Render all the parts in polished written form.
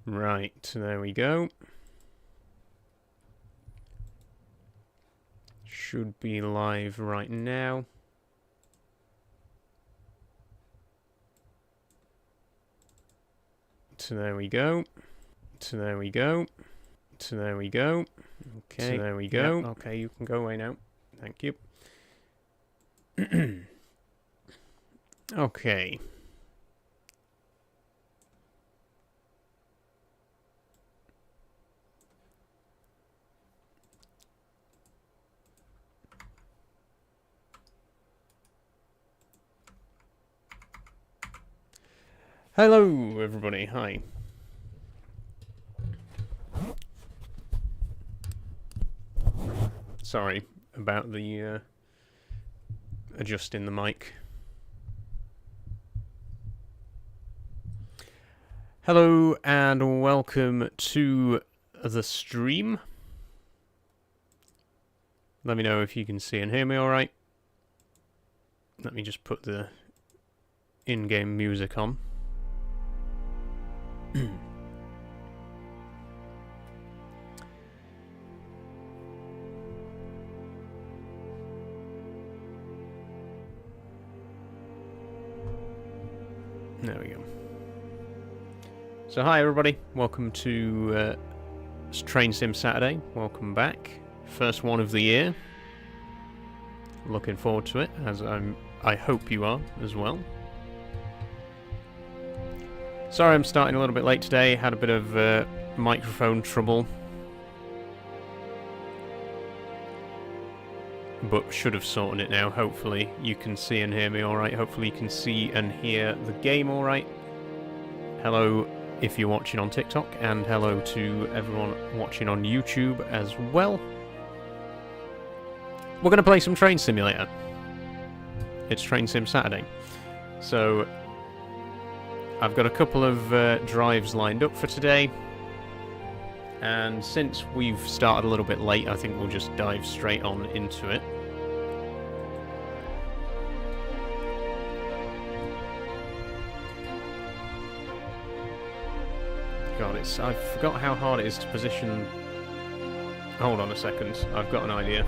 Right, there we go. Should be live right now. So there we go. So there we go. So there we go. Okay, so there we go. Yep. Okay, you can go away now. Thank you. Okay. Hello, everybody. Hi. Sorry about the adjusting the mic. Hello and welcome to the stream. Let me know if you can see and hear me all right. Let me just put the in-game music on. There we go. So hi everybody, welcome to Train Sim Saturday. Welcome back. First one of the year. Looking forward to it, as I hope you are as well. Sorry I'm starting a little bit late today, had a bit of microphone trouble. But should have sorted it now. Hopefully you can see and hear me alright. Hopefully you can see and hear the game alright. Hello if you're watching on TikTok, and hello to everyone watching on YouTube as well. We're going to play some Train Simulator. It's Train Sim Saturday. So I've got a couple of drives lined up for today. And since we've started a little bit late, I think we'll just dive straight on into it. God, I forgot how hard it is to position... Hold on a second, I've got an idea.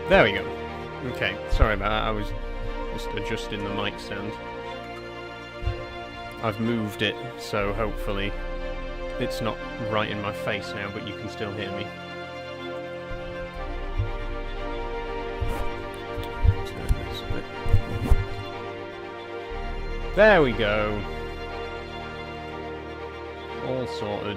There we go. Okay, sorry about that, I was just adjusting the mic stand. I've moved it, so hopefully it's not right in my face now, but you can still hear me. Turn this a bit. There we go. All sorted.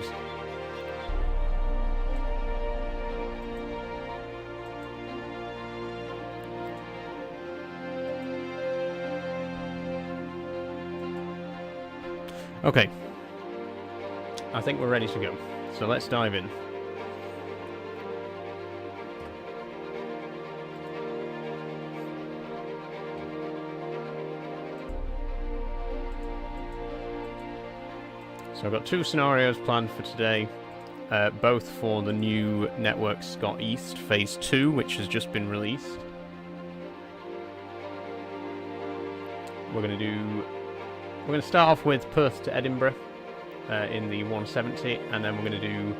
Okay, I think we're ready to go, so let's dive in. So I've got two scenarios planned for today, both for the new network Scott East Phase 2, which has just been released. We're going to start off with Perth to Edinburgh in the 170, and then we're going to do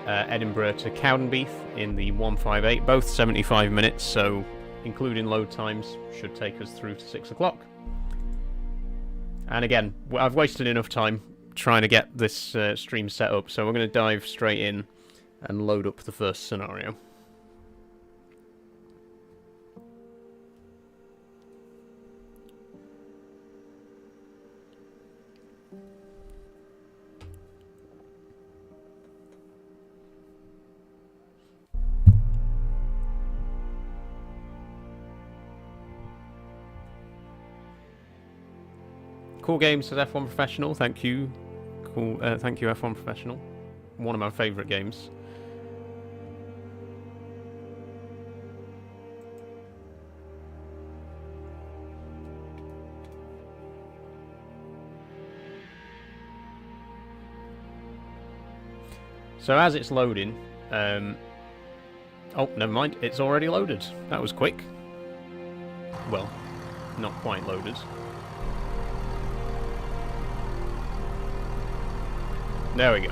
Edinburgh to Cowdenbeath in the 158, both 75 minutes, so including load times should take us through to 6 o'clock. And again, I've wasted enough time trying to get this stream set up, so we're going to dive straight in and load up the first scenario. Cool game, says F1 Professional. Thank you. Cool. Thank you, F1 Professional. One of my favourite games. So as it's loading, oh, never mind, it's already loaded. That was quick. Well, not quite loaded. There we go.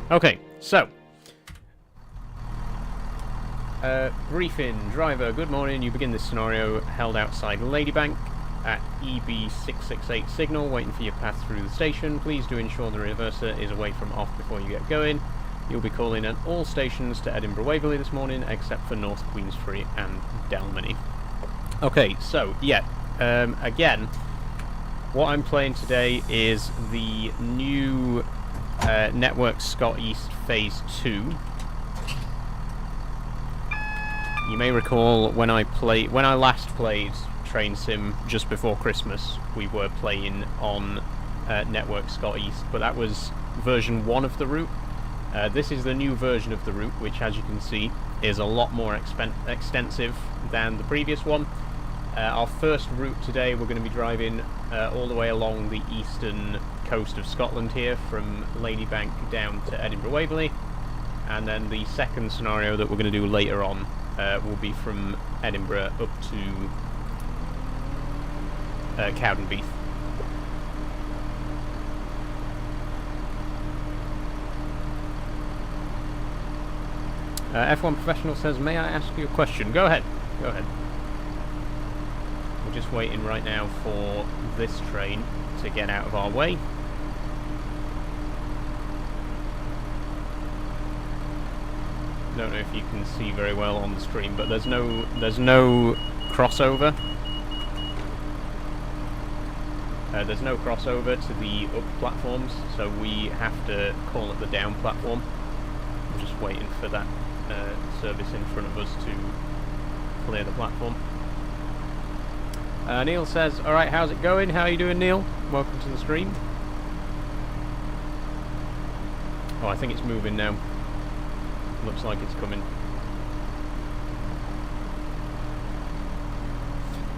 Okay, so. Briefing. Driver, good morning. You begin this scenario held outside Ladybank at EB668 signal, waiting for your path through the station. Please do ensure the reverser is away from off before you get going. You'll be calling at all stations to Edinburgh Waverley this morning, except for North Queensferry and Dalmany. Okay, so, yeah, again, what I'm playing today is the new Network Scott East Phase 2. You may recall when I last played Train Sim just before Christmas, we were playing on Network Scott East, but that was version 1 of the route. This is the new version of the route, which, as you can see, is a lot more extensive than the previous one. Our first route today, we're going to be driving all the way along the eastern coast of Scotland here, from Ladybank down to Edinburgh Waverley, and then the second scenario that we're going to do later on will be from Edinburgh up to Cowdenbeath. F1 Professional says, may I ask you a question? Go ahead. Go ahead. We're just waiting right now for this train to get out of our way. Don't know if you can see very well on the stream, but there's no crossover. There's no crossover to the up platforms, so we have to call it the down platform. I'm just waiting for that service in front of us to clear the platform. Neil says, alright, how's it going? How are you doing, Neil? Welcome to the stream. Oh, I think it's moving now. Looks like it's coming.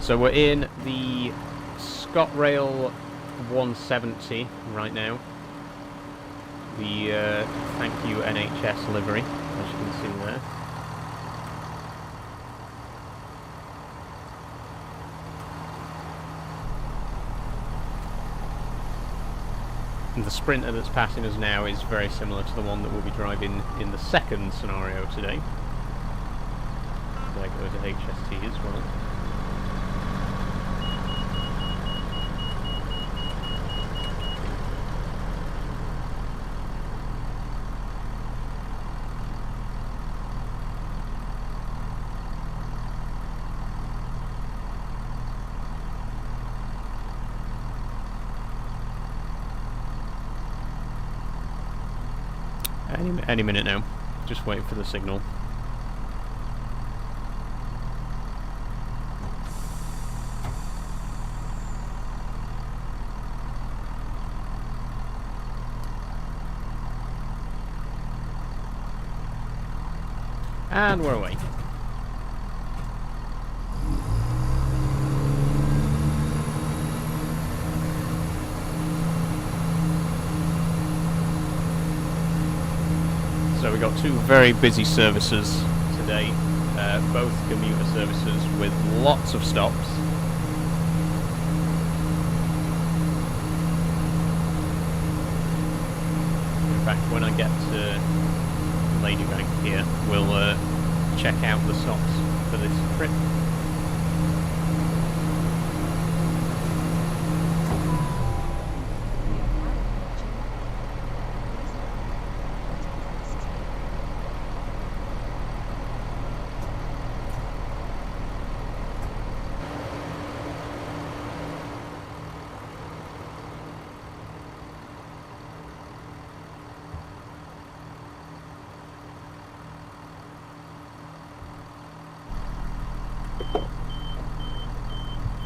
So we're in the ScotRail 170 right now. The thank you NHS livery, as you can see there. And the Sprinter that's passing us now is very similar to the one that we'll be driving in the second scenario today. There goes a HST as well. Any minute now. Just waiting for the signal. And we're away. So we got two very busy services today, both commuter services with lots of stops. In fact, when I get to Ladybank here, we'll check out the stops for this trip.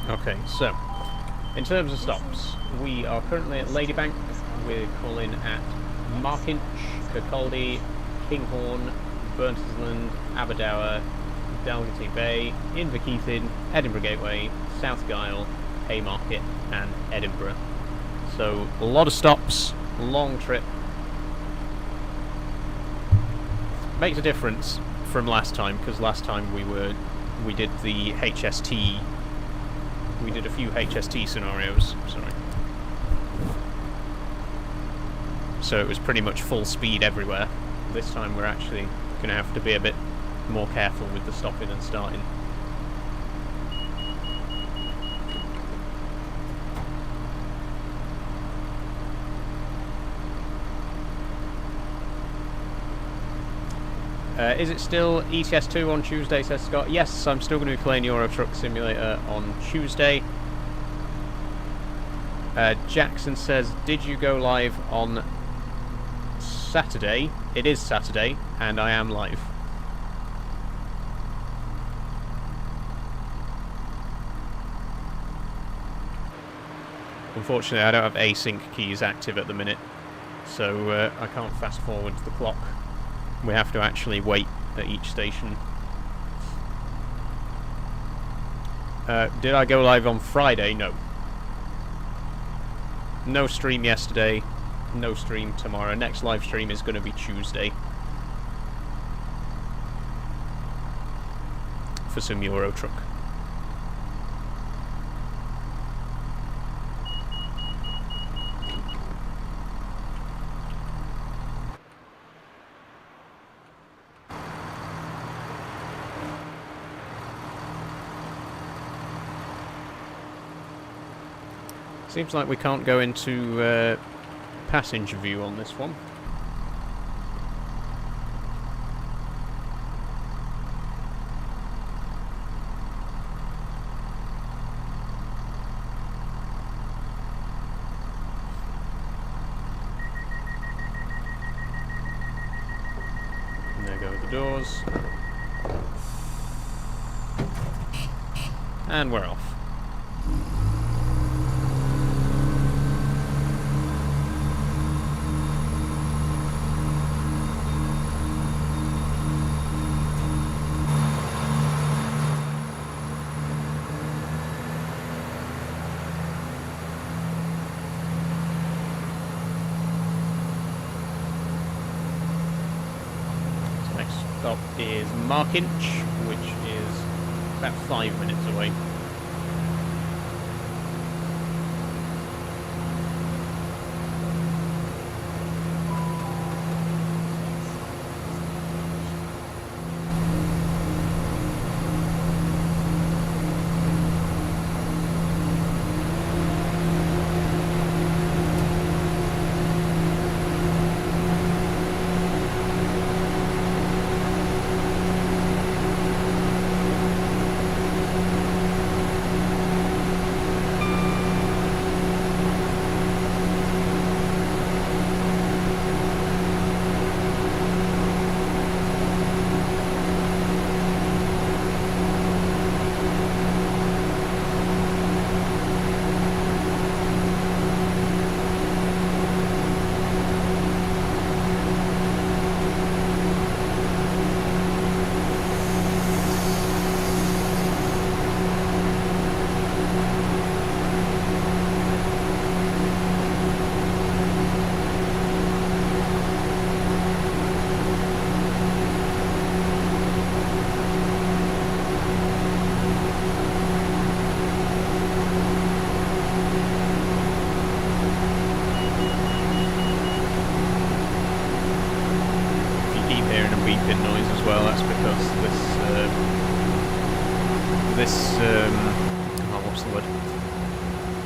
Okay, so In terms of stops, we are currently at Ladybank. We're calling at Markinch, Kirkcaldy, Kinghorn, Burntisland, Aberdour, Dalgety Bay, Inverkeithing, Edinburgh Gateway, South Gyle, Haymarket and Edinburgh. So a lot of stops, long trip. Makes a difference from last time, because last time we did the HST. We did a few HST scenarios, sorry. So it was pretty much full speed everywhere. This time we're actually going to have to be a bit more careful with the stopping and starting. Is it still ETS2 on Tuesday, says Scott? Yes, I'm still going to be playing Euro Truck Simulator on Tuesday. Jackson says, did you go live on Saturday? It is Saturday, and I am live. Unfortunately, I don't have async keys active at the minute, so I can't fast forward the clock. We have to actually wait at each station. Did I go live on Friday? No. No stream yesterday, no stream tomorrow. Next live stream is going to be Tuesday. For some Euro Truck. Seems like we can't go into passenger view on this one. And there go the doors. And we're off. Stop is Markinch, which is about 5 minutes away.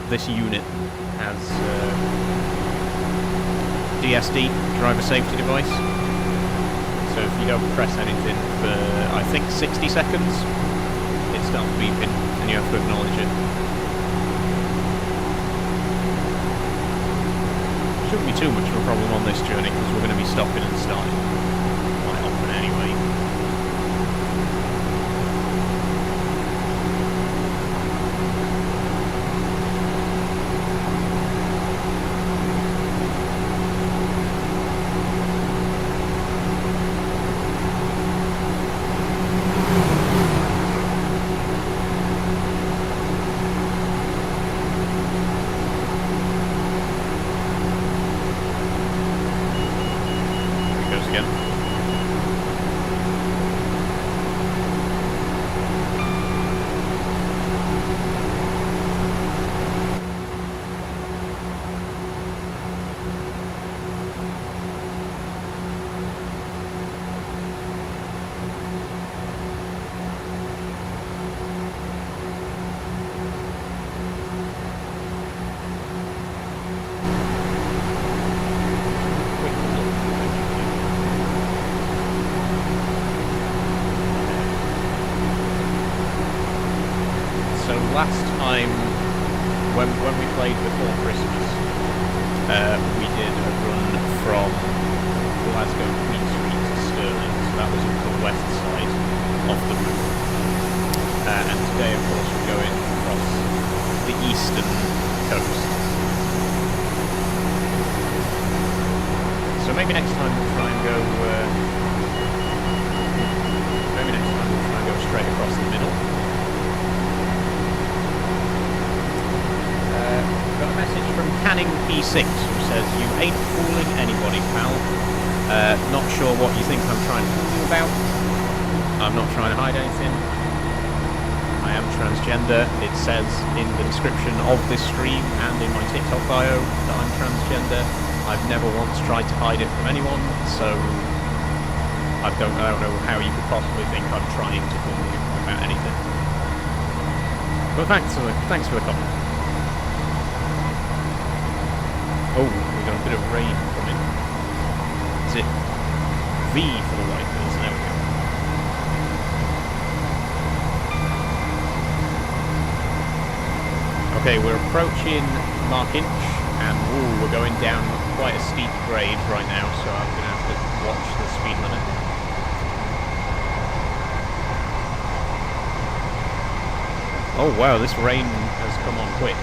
This unit has DSD, driver safety device, so if you don't press anything for, I think, 60 seconds, it starts beeping and you have to acknowledge it. Shouldn't be too much of a problem on this journey because we're going to be stopping and starting quite often anyway. last time, when we played before Christmas, we did a run from Glasgow Queen Street to Stirling, so that was on the west side of the route. And today, of course, we're going across the eastern coast. So maybe next time we'll try and go. Maybe next time we'll try and go straight across the middle. Got a message from Canning P6 who says, "You ain't fooling anybody, pal. Not sure what you think I'm trying to fool you about. I'm not trying to hide anything. I am transgender. It says in the description of this stream and in my TikTok bio that I'm transgender. I've never once tried to hide it from anyone, so I don't know how you could possibly think I'm trying to fool you about anything. But thanks for the comment." Oh, we got a bit of rain coming. Is it V for the wipers? There we go. Okay, we're approaching Mark Inch, and we're going down quite a steep grade right now, so I'm going to have to watch the speed limit. Oh wow, this rain has come on quick.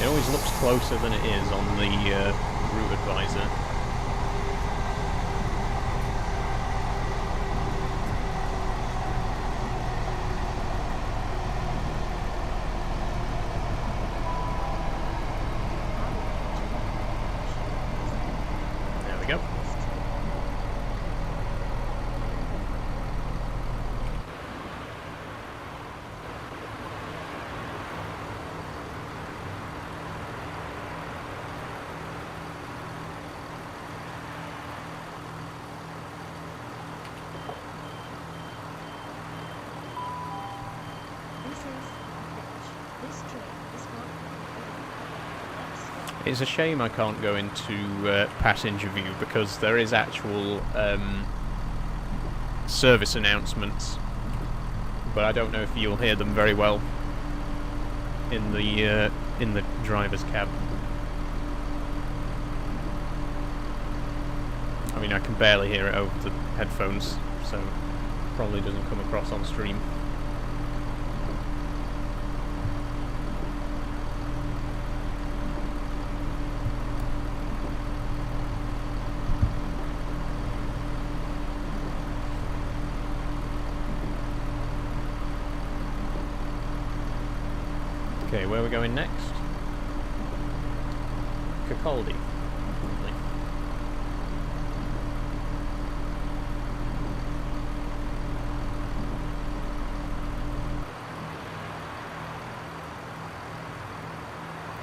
It always looks closer than it is on the route advisor. There we go. It's a shame I can't go into passenger view because there is actual service announcements, but I don't know if you'll hear them very well in the driver's cab. I mean, I can barely hear it over the headphones, so probably doesn't come across on stream. Okay, where are we going next? Cowdenbeath.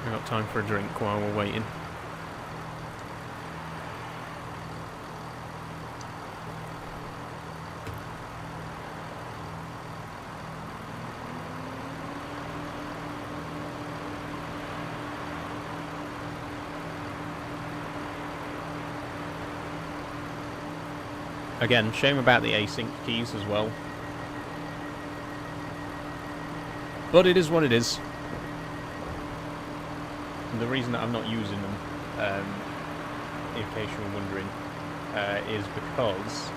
We've got time for a drink while we're waiting. Again, shame about the async keys as well. But it is what it is. And the reason that I'm not using them, in case you were wondering, is because...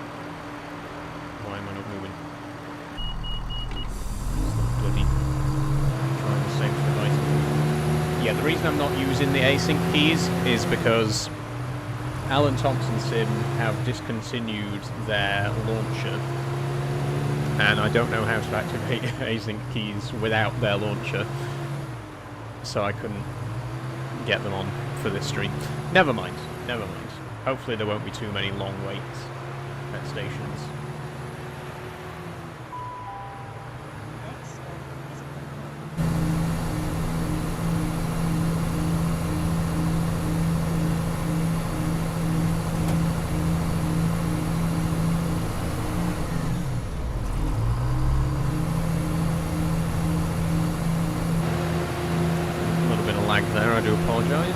Why am I not moving? Bloody... Trying to save the device. Yeah, the reason I'm not using the async keys is because Alan Thompson Sim have discontinued their launcher and I don't know how to activate async keys without their launcher, so I couldn't get them on for this stream. Never mind, never mind. Hopefully there won't be too many long waits at stations. There, I do apologise.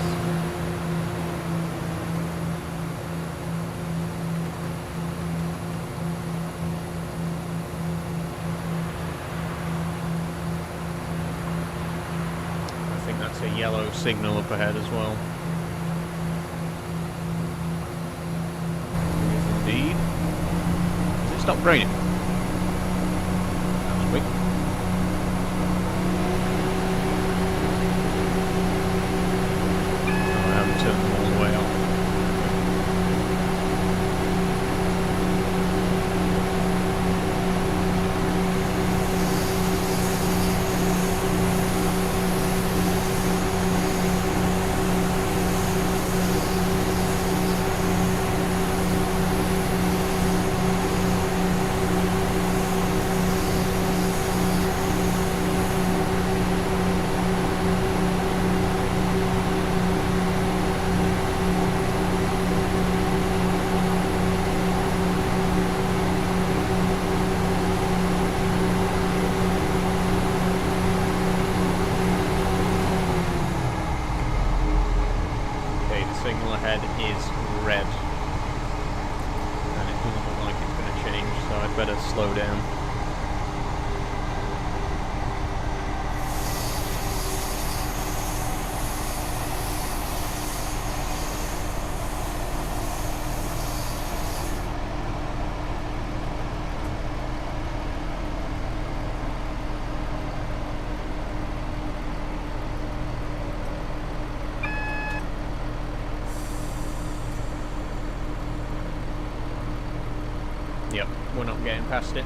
I think that's a yellow signal up ahead as well. It is indeed. Has it stopped raining? That was quick. Turn them all the way up. Signal ahead is red, and it doesn't look like it's going to change, so I'd better slow down. Yep, we're not getting past it.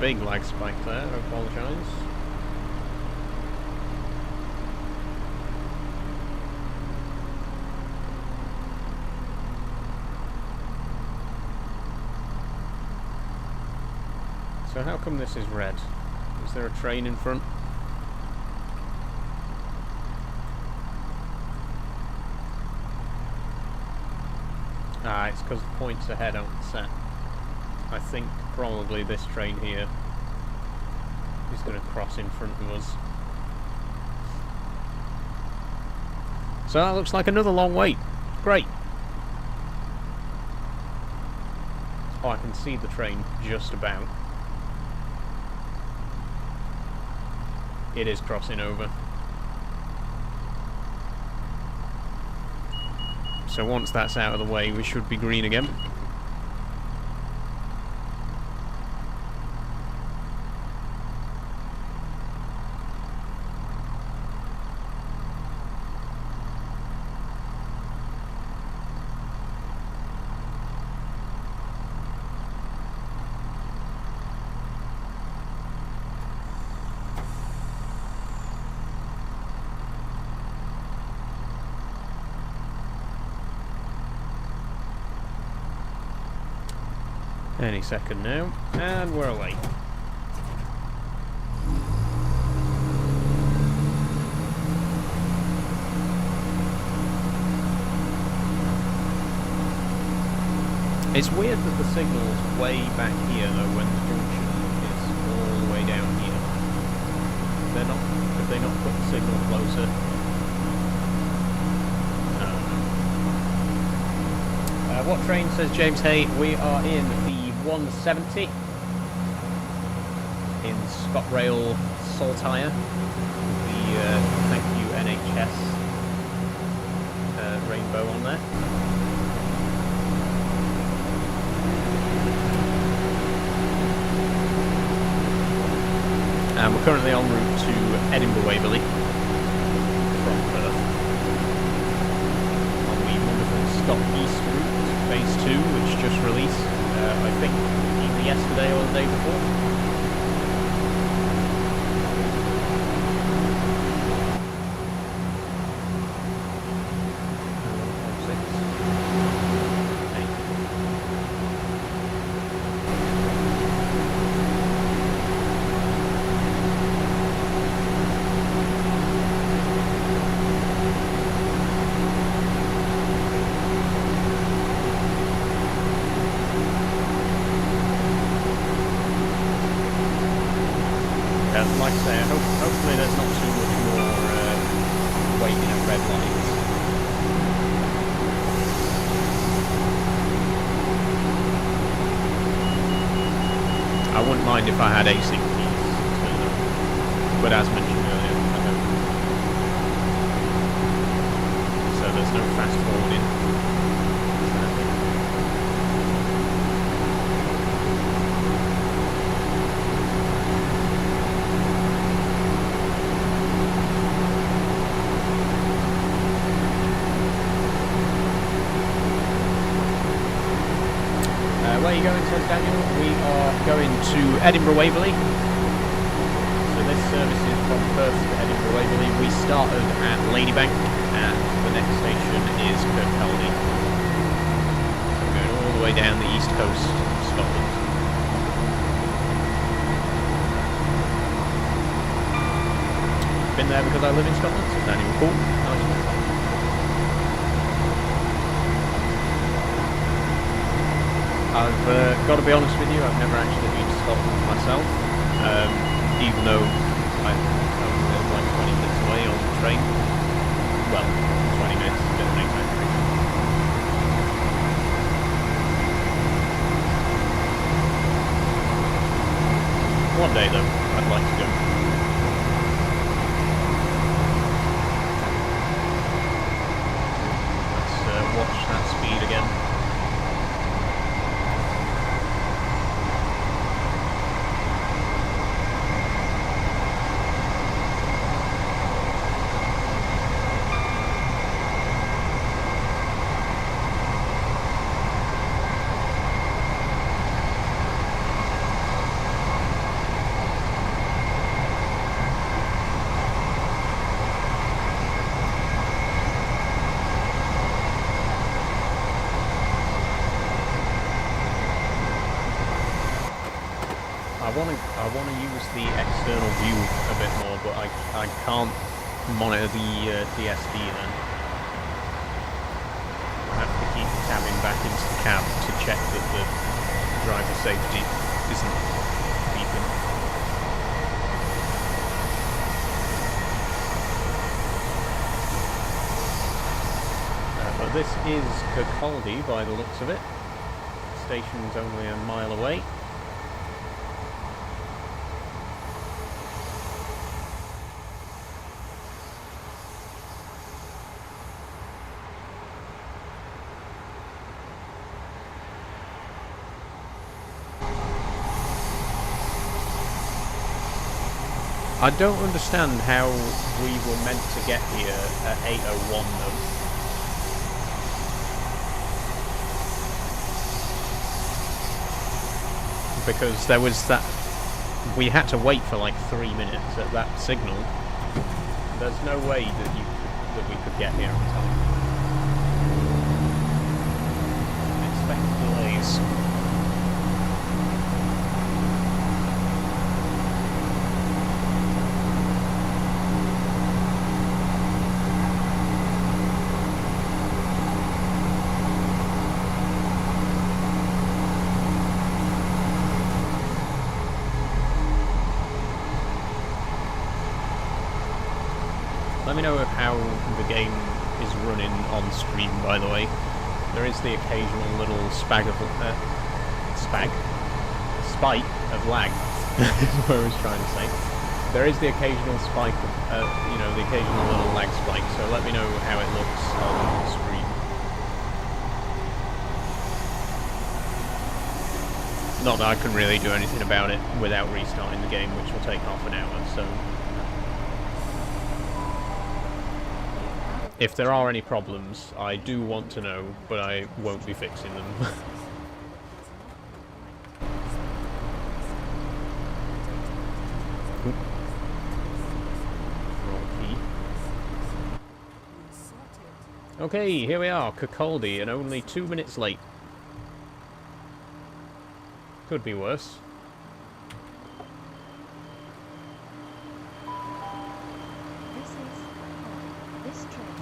Big lag spike there, I apologise. So how come this is red? Is there a train in front? Ah, it's because the points ahead aren't set. I think probably this train here is going to cross in front of us. So that looks like another long wait. Great. Oh, I can see the train just about. It is crossing over. So once that's out of the way, we should be green again. Any second now, and we're away. It's weird that the signal's way back here though, when the junction is all the way down here. They're not. Could they not put the signal closer? No. What train, says James Hay? We are in the 170 in ScotRail Saltire. The thank you NHS rainbow on there. And we're currently en route to Edinburgh Waverley from Perth on the wonderful Scott East route, phase 2, which just released. yesterday or the day before. Like I say, hopefully there's not too much more waiting at red lights. I wouldn't mind if I had async keys, but as mentioned earlier, I don't. So there's no fast forwarding. Where are you going, says Daniel? We are going to Edinburgh Waverley. So this service is from Perth to Edinburgh Waverley. We started at Ladybank and the next station is Cowdenbeath. So we're going all the way down the east coast of Scotland. Been there because I live in Scotland, says Daniel. Cool. Nice one. I've got to be honest with you, I've never actually been to Scotland myself, even though I live like 20 minutes away on the train. Well, 20 minutes is a bit of an exaggeration. One day though, I'd like to go. Let's watch that speed again. I want to use the external view a bit more, but I can't monitor the DSD then. I have to keep tabbing back into the cab to check that the driver safety isn't beeping. But this is Kirkcaldy by the looks of it. The station's only a mile away. I don't understand how we were meant to get here at 8:01 though. Because there was that... we had to wait for like 3 minutes at that signal. There's no way that we could get here on time. Expect delays. Let me know how the game is running on stream, by the way. There is the occasional little spike of lag, is what I was trying to say. There is the occasional spike of, you know, the occasional little lag spike, so let me know how it looks on stream. Not that I can really do anything about it without restarting the game, which will take half an hour, so... if there are any problems, I do want to know, but I won't be fixing them. Okay, here we are, Kirkcaldy, and only 2 minutes late. Could be worse.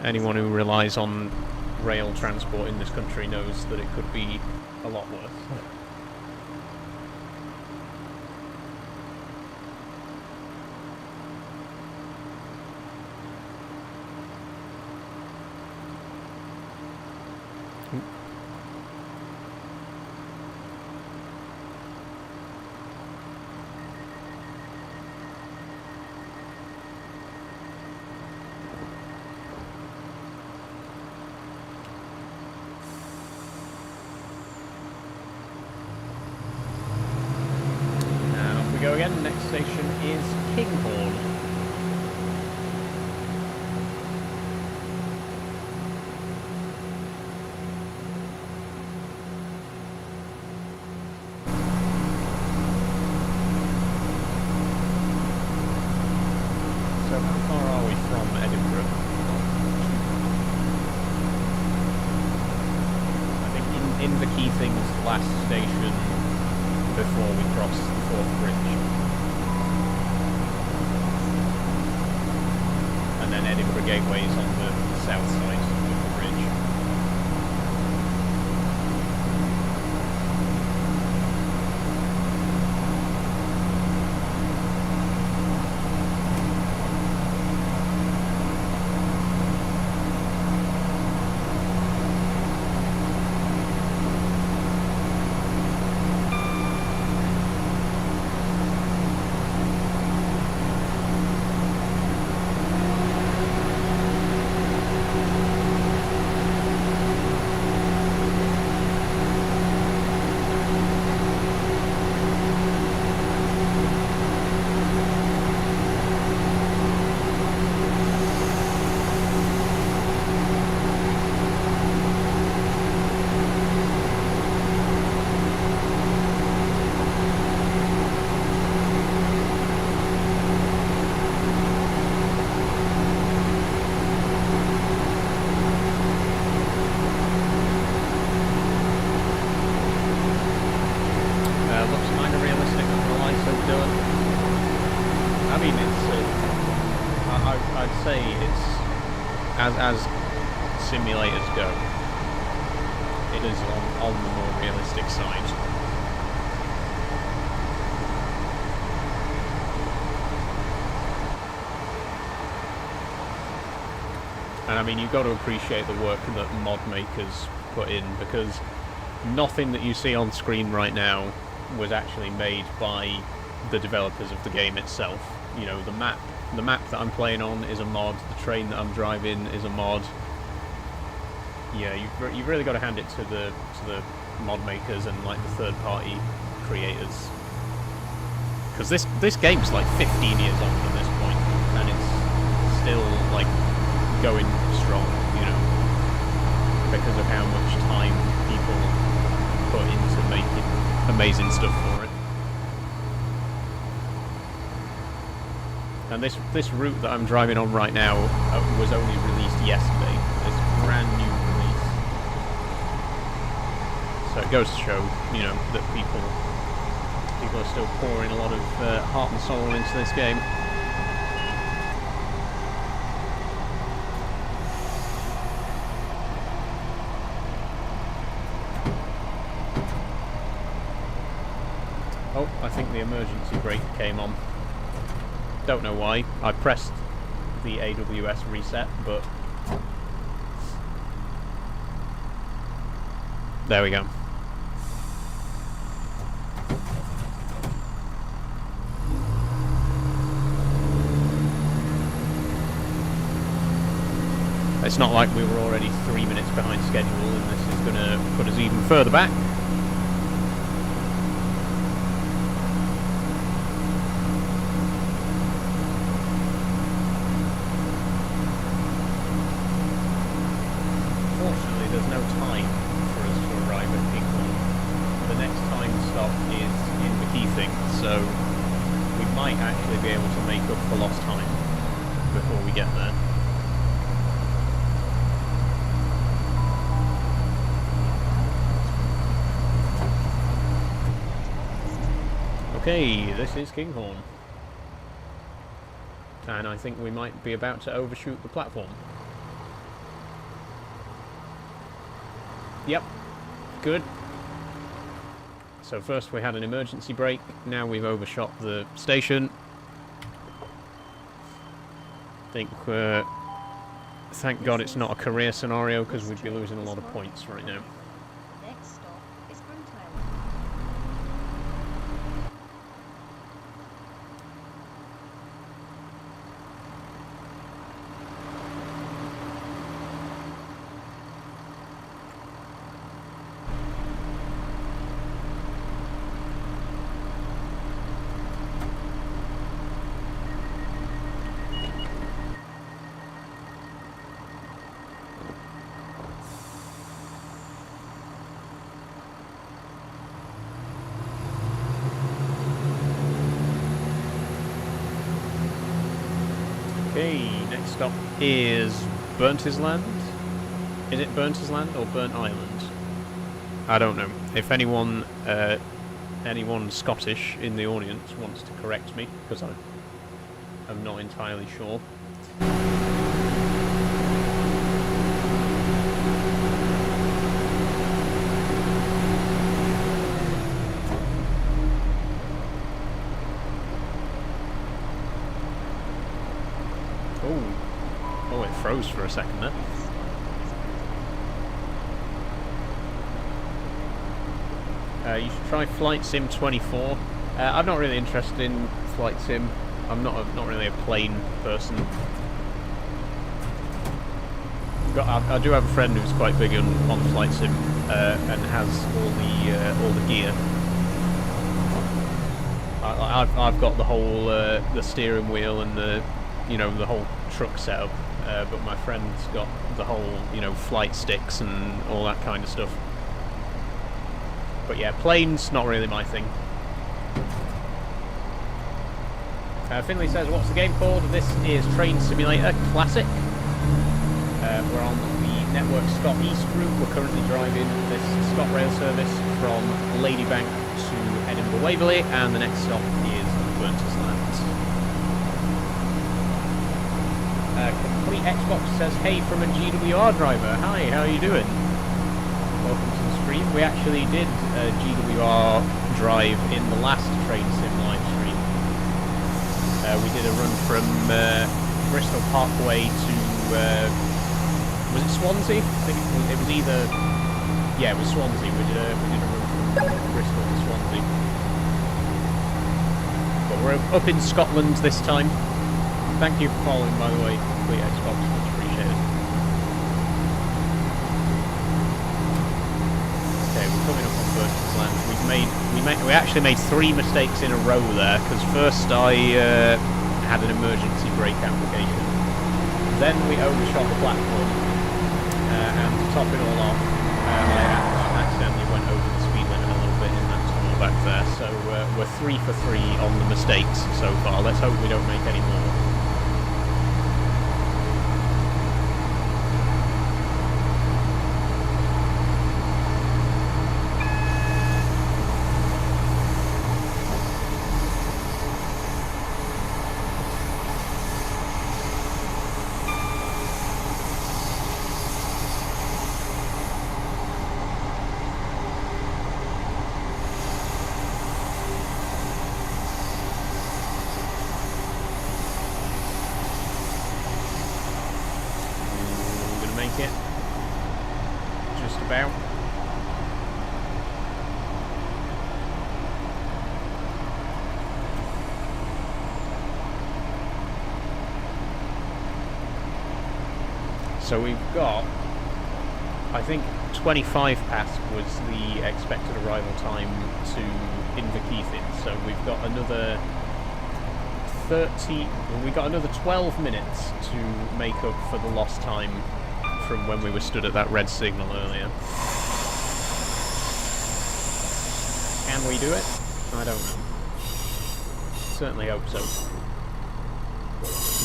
Anyone who relies on rail transport in this country knows that it could be a lot worse. Go again. Next station is Kinghorn. So how far are we from Edinburgh? I think in the Keithing's last station before we cross the Forth Bridge. And then Edinburgh Gateway is on the south side of the bridge. I'd say it's, as simulators go, it is on the more realistic side. And I mean, you've got to appreciate the work that mod makers put in, because nothing that you see on screen right now was actually made by the developers of the game itself. You know, the map that I'm playing on is a mod, the train that I'm driving is a mod. Yeah, you've really got to hand it to the mod makers and like the third-party creators, because this game's like 15 years old at this point, and it's still like going strong, you know, because of how much time people put into making amazing stuff for it. And this route that I'm driving on right now was only released yesterday. It's a brand new release. So it goes to show, you know, that people are still pouring a lot of heart and soul into this game. Oh, I think the emergency brake came on. Don't know why. I pressed the AWS reset, but there we go. It's not like we were already 3 minutes behind schedule, and this is going to put us even further back. There's no time for us to arrive at Kinghorn. The next time stop is in the Keithing, so we might actually be able to make up for lost time before we get there. Okay, this is Kinghorn. And I think we might be about to overshoot the platform. Yep, good. So first we had an emergency brake, now we've overshot the station. Thank God it's not a career scenario, because we'd be losing a lot of points right now. Next stop is Front Island. Okay, next stop is Burntisland. Is it Burntisland or Burnt Island? I don't know. If anyone Scottish in the audience wants to correct me, because I'm not entirely sure. Oh, it froze for a second there. You should try Flight Sim 24. I'm not really interested in Flight Sim. I'm not really a plane person. I do have a friend who's quite big on Flight Sim and has all the gear. I've got the whole the steering wheel and the whole truck setup, but my friend's got the whole flight sticks and all that kind of stuff. But yeah, planes not really my thing. Finley says, "What's the game called?" This is Train Simulator Classic. We're on the Network Scott East route. We're currently driving this ScotRail service from Ladybank to Edinburgh Waverley, and the next stop is Burntisland. Complete Xbox says, "Hey, from a GWR driver. Hi, how are you doing? Welcome to the stream." We actually did a GWR drive in the last Train Sim live stream. We did a run from Bristol Parkway to was it Swansea? I think it was either, yeah, it was Swansea. We did a run from Bristol to Swansea. But we're up in Scotland this time. Thank you for following, by the way, Complete Xbox, much appreciated. Okay, we're coming up on Burntisland. We actually made 3 mistakes in a row there, because first I had an emergency brake application. Then we overshot the platform, and to top it all off, I accidentally went over the speed limit a little bit in that tunnel back there. So we're 3 for 3 on the mistakes so far. Let's hope we don't make any more. It just about. So we've got, I think 25 past was the expected arrival time to Inverkeithing, so we've got another 12 minutes to make up for the lost time from when we were stood at that red signal earlier. Can we do it? I don't know. Certainly hope so.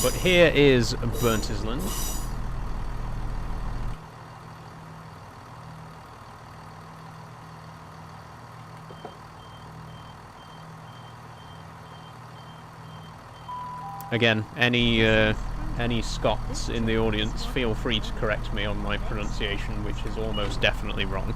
But here is Burntisland. Again, any Scots in the audience, feel free to correct me on my pronunciation, which is almost definitely wrong.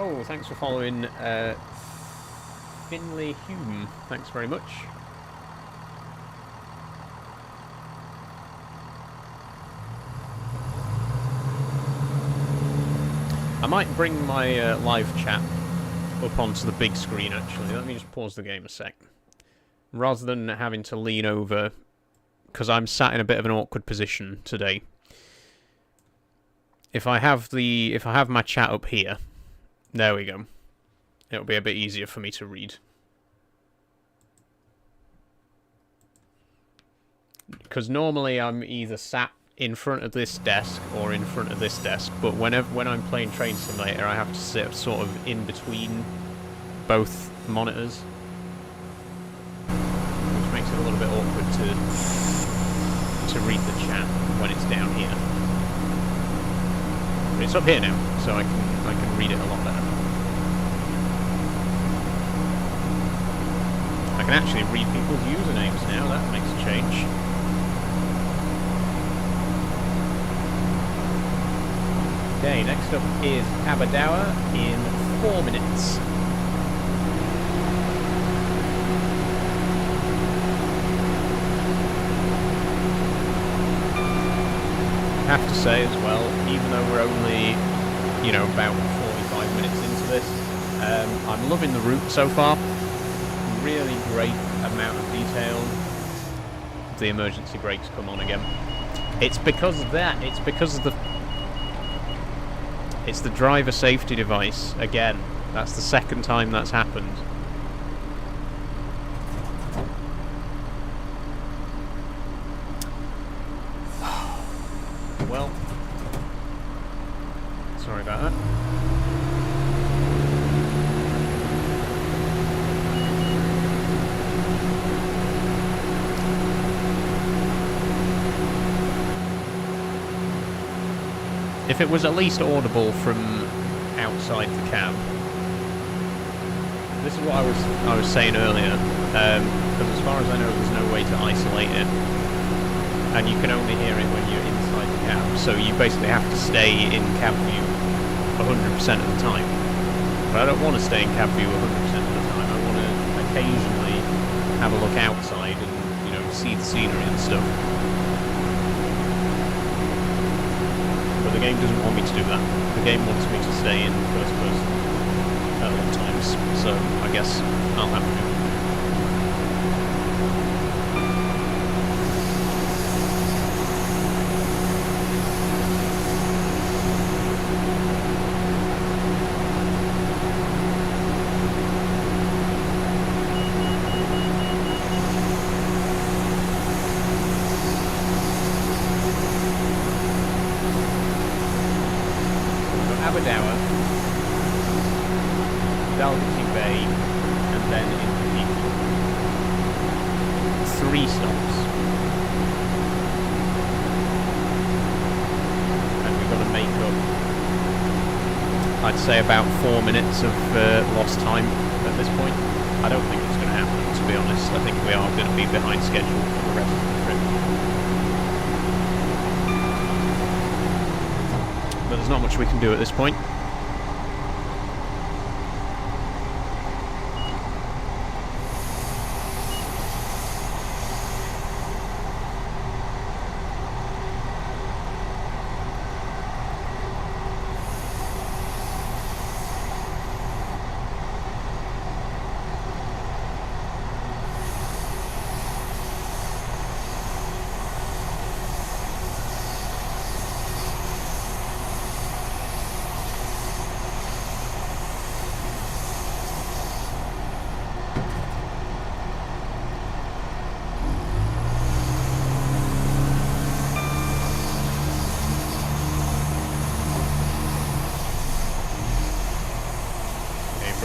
Oh, thanks for following, Finley Hume. Thanks very much. I might bring my live chat up onto the big screen, actually. Let me just pause the game a sec. Rather than having to lean over, because I'm sat in a bit of an awkward position today. If I have my chat up here, there we go. It'll be a bit easier for me to read. Because normally I'm either sat in front of this desk or in front of this desk, but when I'm playing Train Simulator, I have to sit sort of in between both monitors, which makes it a little bit awkward to read the chat when it's down here. But it's up here now, so I can read it a lot better. I can actually read people's usernames now. That makes a change. Okay, next up is Aberdour in 4 minutes. I have to say as well, even though we're only, you know, about 45 minutes into this, I'm loving the route so far. Really great amount of detail. The emergency brakes come on again. It's because of that. It's because of the... It's the driver safety device, again. That's the second time that's happened. Well, sorry about that. If it was at least audible from outside the cab. This is what I was saying earlier, because as far as I know there's no way to isolate it, and you can only hear it when you're inside the cab, so you basically have to stay in cab view 100% of the time. But I don't want to stay in cab view 100% of the time. I want to occasionally have a look outside and, you know, see the scenery and stuff. But the game doesn't want me to do that. The game wants me to stay in first person at all times, so I guess I'll have to. Say about 4 minutes of lost time at this point. I don't think it's going to happen, to be honest. I think we are going to be behind schedule for the rest of the trip. But there's not much we can do at this point.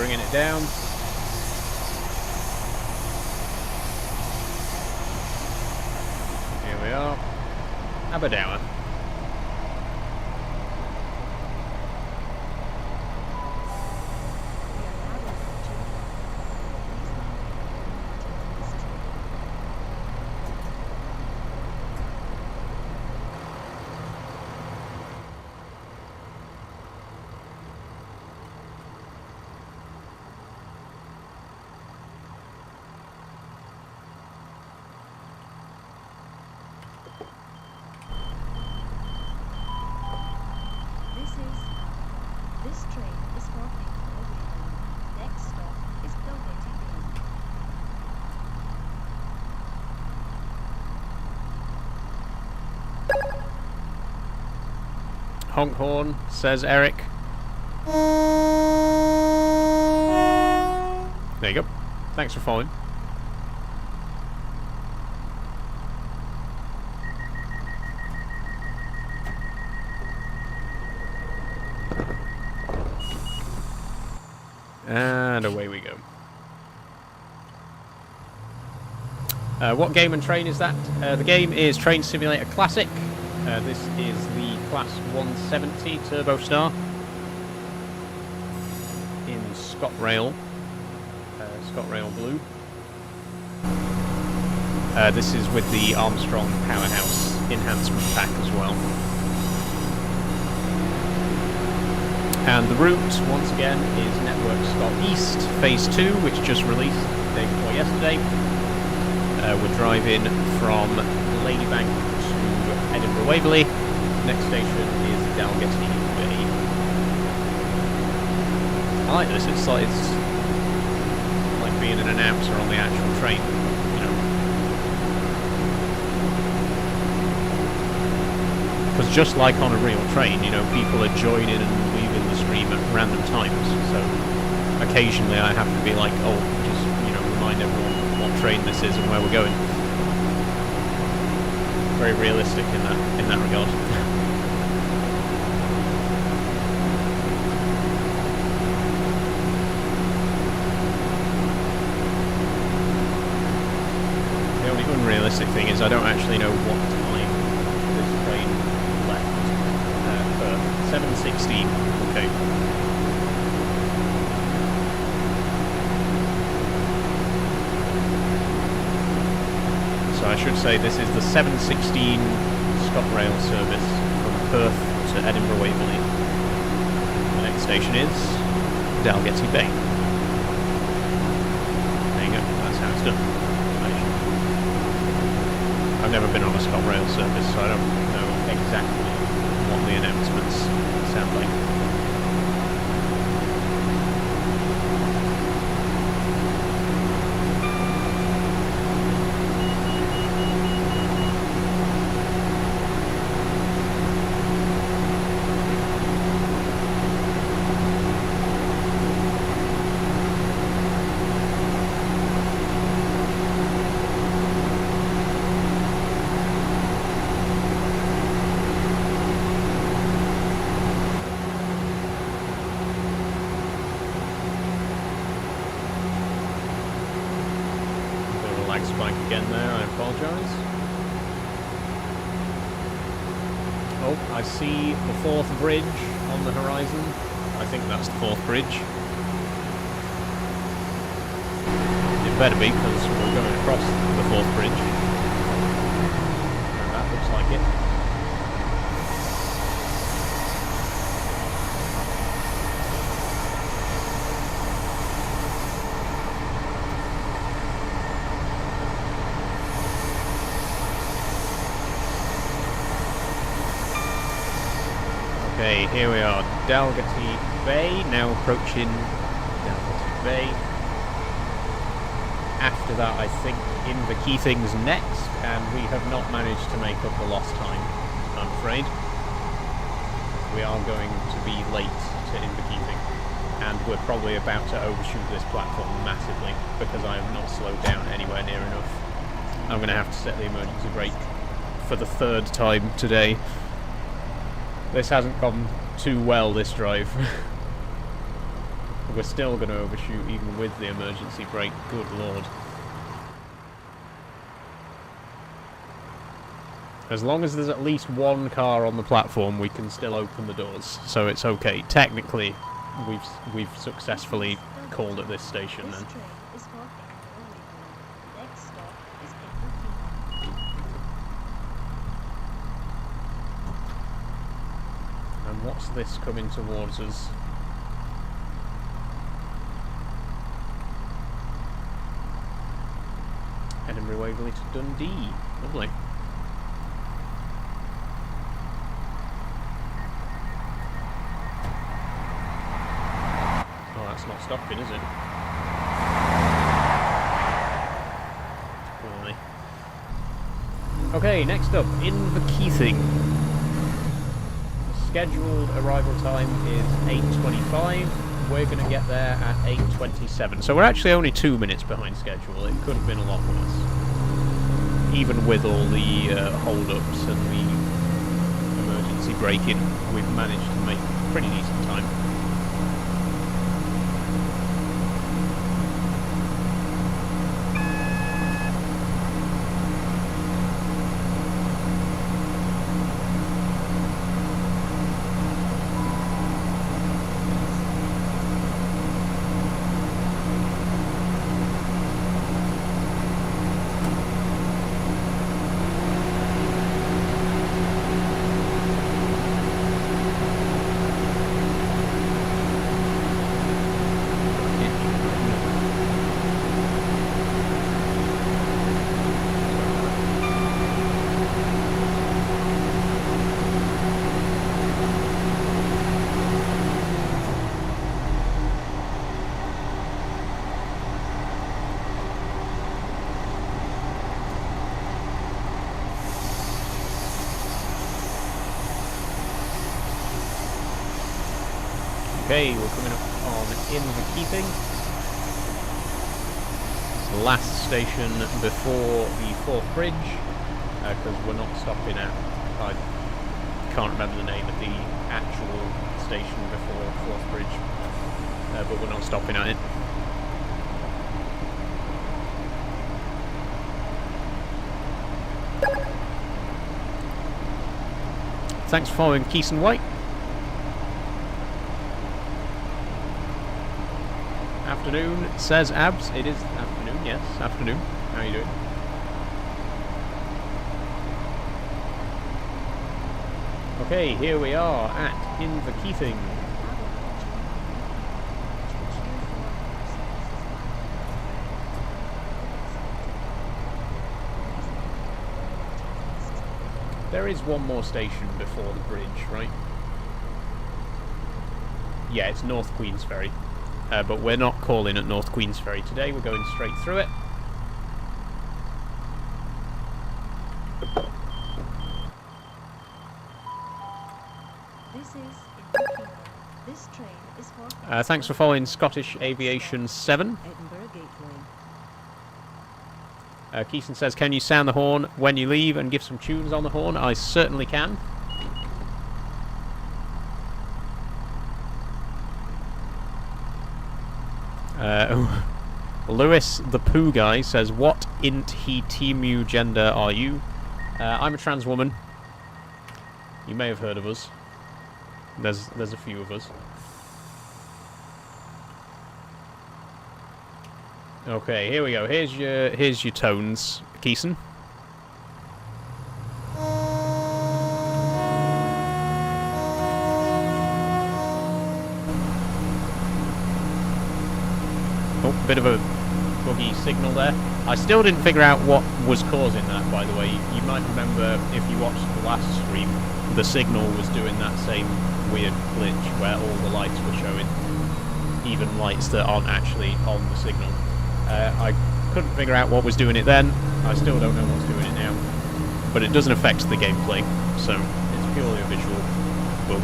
bringing it down. Here we are. Aberdour. This train is stopping over. Next stop is Cowdenbeath. Honk horn, says Eric. There you go. Thanks for following. And away we go. What game and train is that? The game is Train Simulator Classic. This is the Class 170 Turbo Star in ScotRail Blue. This is with the Armstrong Powerhouse enhancement pack as well. And the route, once again, is Network Scot East Phase 2, which just released the day before yesterday. We're driving from Ladybank to Edinburgh Waverley. Next station is Dalgety Bay. I like this, it's like being an announcer on the actual train, you know. Because just like on a real train, you know, people are joining and leaving the stream at random times, so occasionally I have to be like, oh, just, you know, remind everyone what train this is and where we're going. Very realistic in that regard. The only unrealistic thing is I don't actually know what time this train left. Perth. 7:16. Okay. So I should say this is the 7:16 ScotRail service from Perth to Edinburgh Waverley. The next station is Dalgety Bay. There you go, that's how it's done. I've never been on a ScotRail service, so I don't know exactly what the announcements sound like. Spike again there, I apologise. Oh, I see the fourth bridge on the horizon. I think that's the fourth bridge. It better be, because we're going across the fourth bridge. And that looks like it. Okay, here we are, Dalgety Bay, now approaching Dalgety Bay. After that, I think Inverkeithing's next, and we have not managed to make up the lost time, I'm afraid. We are going to be late to Inverkeithing, and we're probably about to overshoot this platform massively, because I have not slowed down anywhere near enough. I'm going to have to set the emergency brake for the third time today. This hasn't gone too well, this drive. We're still going to overshoot even with the emergency brake. Good lord. As long as there's at least one car on the platform, we can still open the doors, so it's okay. Technically, we've successfully called at this station then. This train is for Edinburgh. Next stop is Edinburgh. And what's this coming towards us? Edinburgh Waverley to Dundee. Lovely. Oh, that's not stopping, is it? Blimey. Okay, next up, Inverkeithing. Scheduled arrival time is 8:25. We're going to get there at 8:27. So we're actually only 2 minutes behind schedule. It could have been a lot worse. Even with all the hold-ups and the emergency braking, we've managed to make pretty decent time. Okay, we're coming up on Inverkeithing. It's the last station before the Forth Bridge, because we're not stopping at, I can't remember the name of the actual station before Forth Bridge, but we're not stopping at it. Thanks for following Keeson White. Afternoon, says Abs. It is afternoon, yes, afternoon. How are you doing? Okay, here we are at Inverkeithing. There is one more station before the bridge, right? Yeah, it's North Queensferry. But we're not calling at North Queensferry today, we're going straight through it. This is Edinburgh. This train is for Thanks for following Scottish Aviation 7. Edinburgh Gateway. Keeson says, can you sound the horn when you leave and give some tunes on the horn? I certainly can. Lewis the Pooh Guy says, what int he temu gender are you? I'm a trans woman. You may have heard of us. There's a few of us. Okay, here we go. Here's your tones, Keeson. Oh, bit of a buggy signal there. I still didn't figure out what was causing that, by the way. You might remember, if you watched the last stream, the signal was doing that same weird glitch where all the lights were showing. Even lights that aren't actually on the signal. I couldn't figure out what was doing it then. I still don't know what's doing it now. But it doesn't affect the gameplay, so it's purely a visual bug.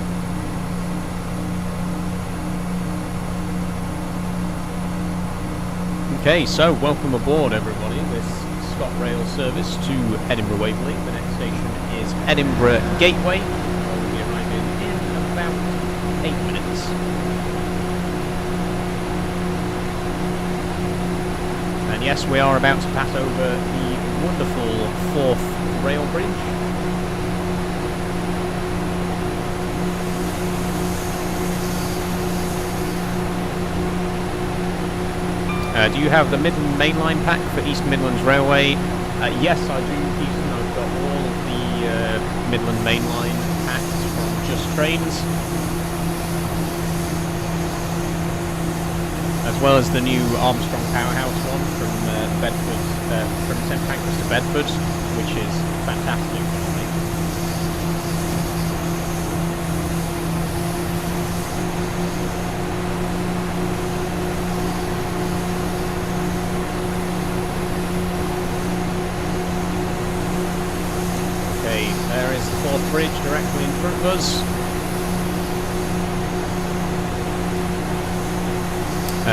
Okay, so welcome aboard everybody, this ScotRail service to Edinburgh Waverley. The next station is Edinburgh Gateway. We'll be arriving in about 8 minutes. And yes, we are about to pass over the wonderful 4th rail bridge. Do you have the Midland Mainline pack for East Midlands Railway? Yes, I do, Houston. I've got all of the Midland Mainline packs from Just Trains, as well as the new Armstrong Powerhouse one from Bedford, from St Pancras to Bedford, which is fantastic. There is the 4th bridge directly in front of us.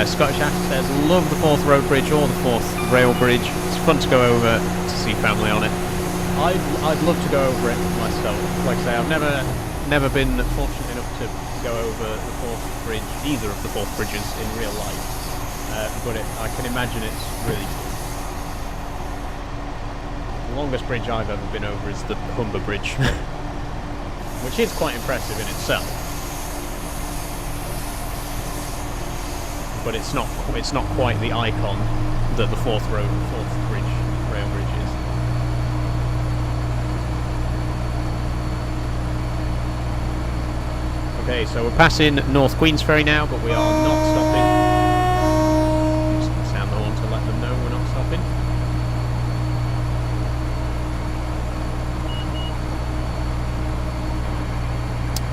Scottish Ash says, love the 4th road bridge or the 4th rail bridge. It's fun to go over to see family on it. I'd love to go over it myself. Like I say, I've never been fortunate enough to go over the 4th bridge, either of the 4th bridges in real life. But I can imagine it's really cool. The longest bridge I've ever been over is the Humber Bridge, which is quite impressive in itself. But it's not quite the icon that the 4th bridge rail bridge is. Okay, so we're passing North Queensferry now, but we are not stopping. Just sound the horn to let them know we're not stopping.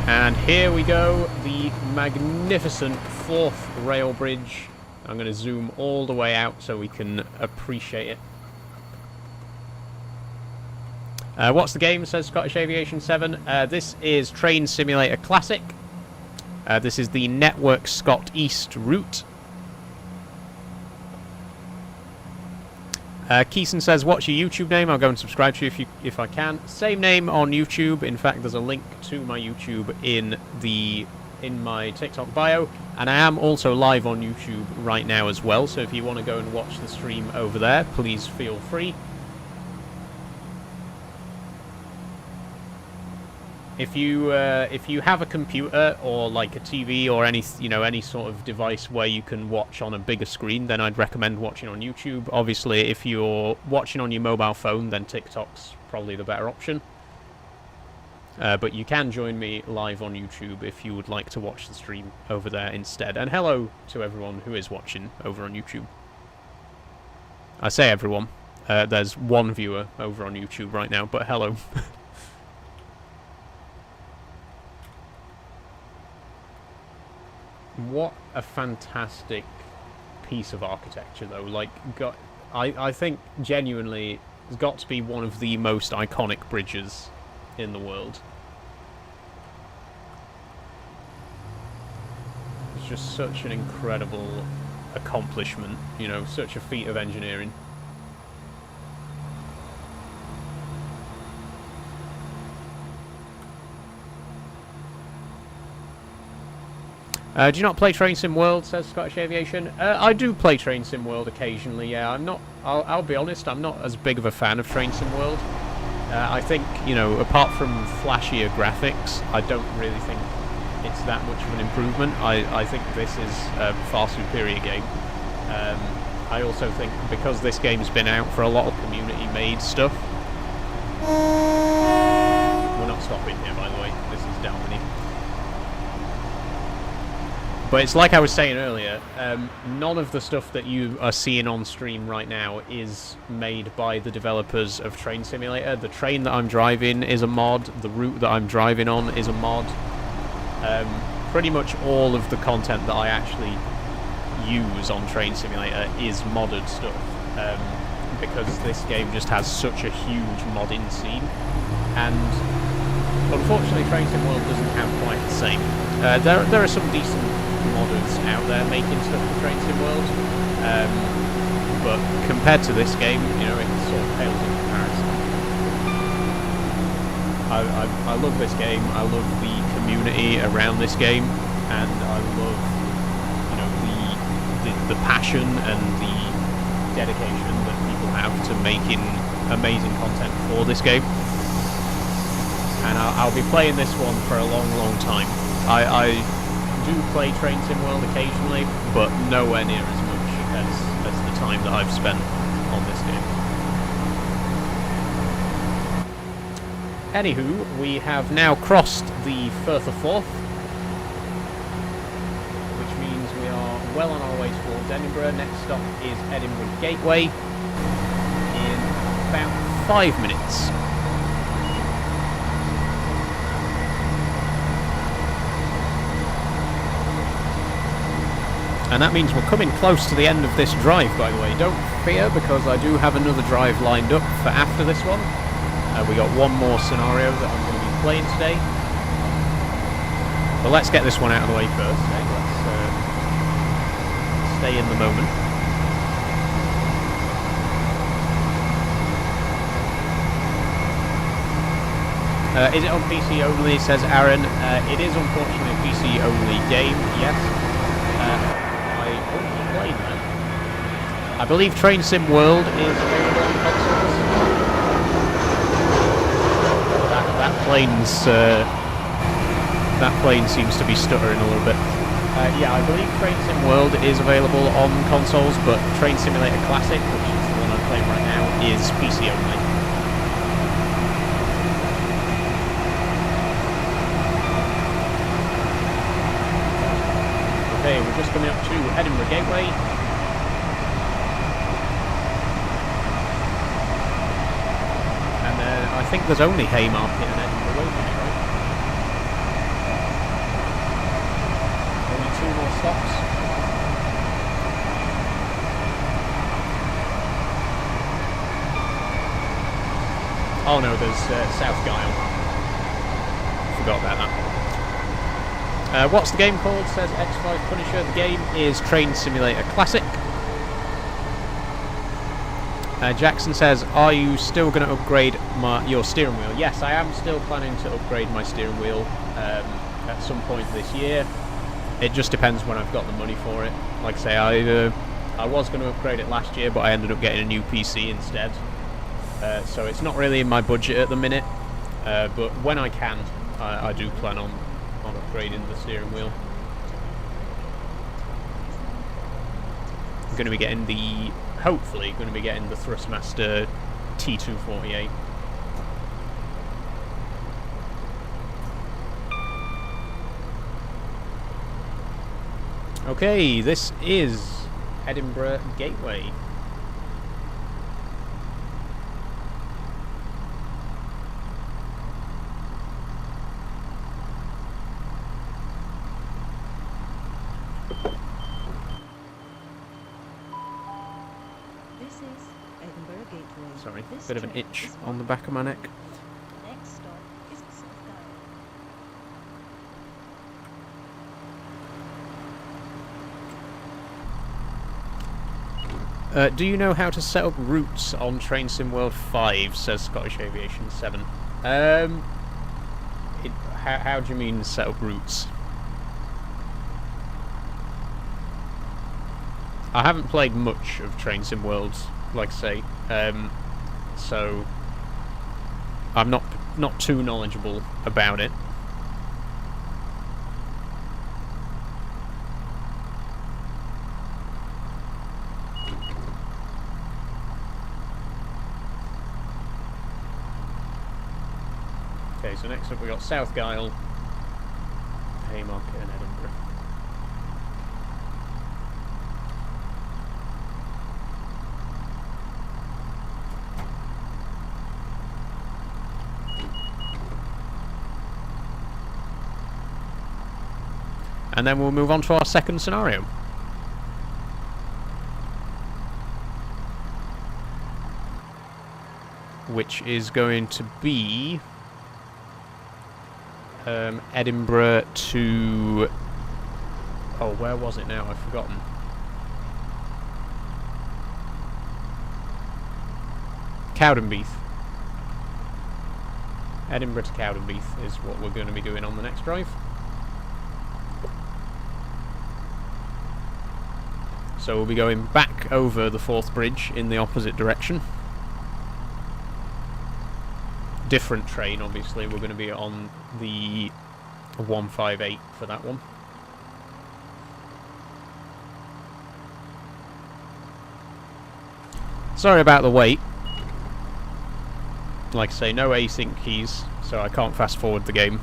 And here we go, the magnificent 4th rail bridge. I'm going to zoom all the way out so we can appreciate it. What's the game, says Scottish Aviation 7. This is Train Simulator Classic. This is the Network Scott East route. Keeson says, what's your YouTube name? I'll go and subscribe to you if I can. Same name on YouTube. In fact, there's a link to my YouTube in my TikTok bio, and I am also live on YouTube right now as well, so if you want to go and watch the stream over there, please feel free. If you have a computer or like a TV or any sort of device where you can watch on a bigger screen, then I'd recommend watching on YouTube. Obviously, if you're watching on your mobile phone, then TikTok's probably the better option. But you can join me live on YouTube if you would like to watch the stream over there instead. And hello to everyone who is watching over on YouTube. I say everyone. There's one viewer over on YouTube right now, but hello. What a fantastic piece of architecture, though. Like, I think genuinely it's got to be one of the most iconic bridges in the world. It's just such an incredible accomplishment, you know, such a feat of engineering. Do you not play Train Sim World, says Scottish Aviation? I do play Train Sim World occasionally, yeah. I'll be honest, I'm not as big of a fan of Train Sim World. I think, you know, apart from flashier graphics, I don't really think it's that much of an improvement. I think this is a far superior game. I also think because this game's been out for a lot of community-made stuff... We're not stopping here, by the way. This is Dalmany. But it's like I was saying earlier, none of the stuff that you are seeing on stream right now is made by the developers of Train Simulator. The train that I'm driving is a mod, the route that I'm driving on is a mod. Pretty much all of the content that I actually use on Train Simulator is modded stuff, because this game just has such a huge modding scene, and unfortunately Train Sim World doesn't have quite the same. There are some decent modders out there making stuff for Train Sim World, but compared to this game, you know, it sort of pales in comparison. I love this game, I love the community around this game, and I love, you know, the passion and dedication that people have to making amazing content for this game. And I'll be playing this one for a long, long time. I do play Train Sim World occasionally, but nowhere near as much as the time that I've spent on this game. Anywho, we have now crossed the Firth of Forth, which means we are well on our way towards Edinburgh. Next stop is Edinburgh Gateway in about 5 minutes. And that means we're coming close to the end of this drive, by the way. Don't fear, because I do have another drive lined up for after this one. We got one more scenario that I'm going to be playing today. But let's get this one out of the way first. Okay? Let's stay in the moment. Is it on PC only, says Aaron. It is unfortunately a PC only game, yes. I believe Train Sim World is available on consoles. That plane seems to be stuttering a little bit. Yeah, I believe Train Sim World is available on consoles, but Train Simulator Classic, which is the one I'm playing right now, is PC only. Okay, we're just coming up to Edinburgh Gateway. I think there's only Haymarket and Edinburgh, won't there, right? Only 2 more stops. Oh no, there's South Gyle. Forgot about that. What's the game called, says X5 Punisher. The game is Train Simulator Classic. Jackson says, are you still going to upgrade your steering wheel? Yes, I am still planning to upgrade my steering wheel at some point this year. It just depends when I've got the money for it. Like I say, I was going to upgrade it last year, but I ended up getting a new PC instead. So it's not really in my budget at the minute, but when I can, I do plan on upgrading the steering wheel. I'm going to be getting hopefully going to be getting the Thrustmaster T248. Okay, this is Edinburgh Gateway. Sorry, bit of an itch on the back of my neck. Next stop is South Gyle. Do you know how to set up routes on Train Sim World 5, says Scottish Aviation 7. How do you mean set up routes? I haven't played much of Train Sim World, like I say, so I'm not too knowledgeable about it. Okay, so next up we got South Gyle, Haymarket and Edinburgh. And then we'll move on to our second scenario. Which is going to be Edinburgh to... Oh, where was it now? I've forgotten. Cowdenbeath. Edinburgh to Cowdenbeath is what we're going to be doing on the next drive. So we'll be going back over the Forth Bridge in the opposite direction. Different train, obviously. We're going to be on the 158 for that one. Sorry about the wait. Like I say, no async keys, so I can't fast forward the game.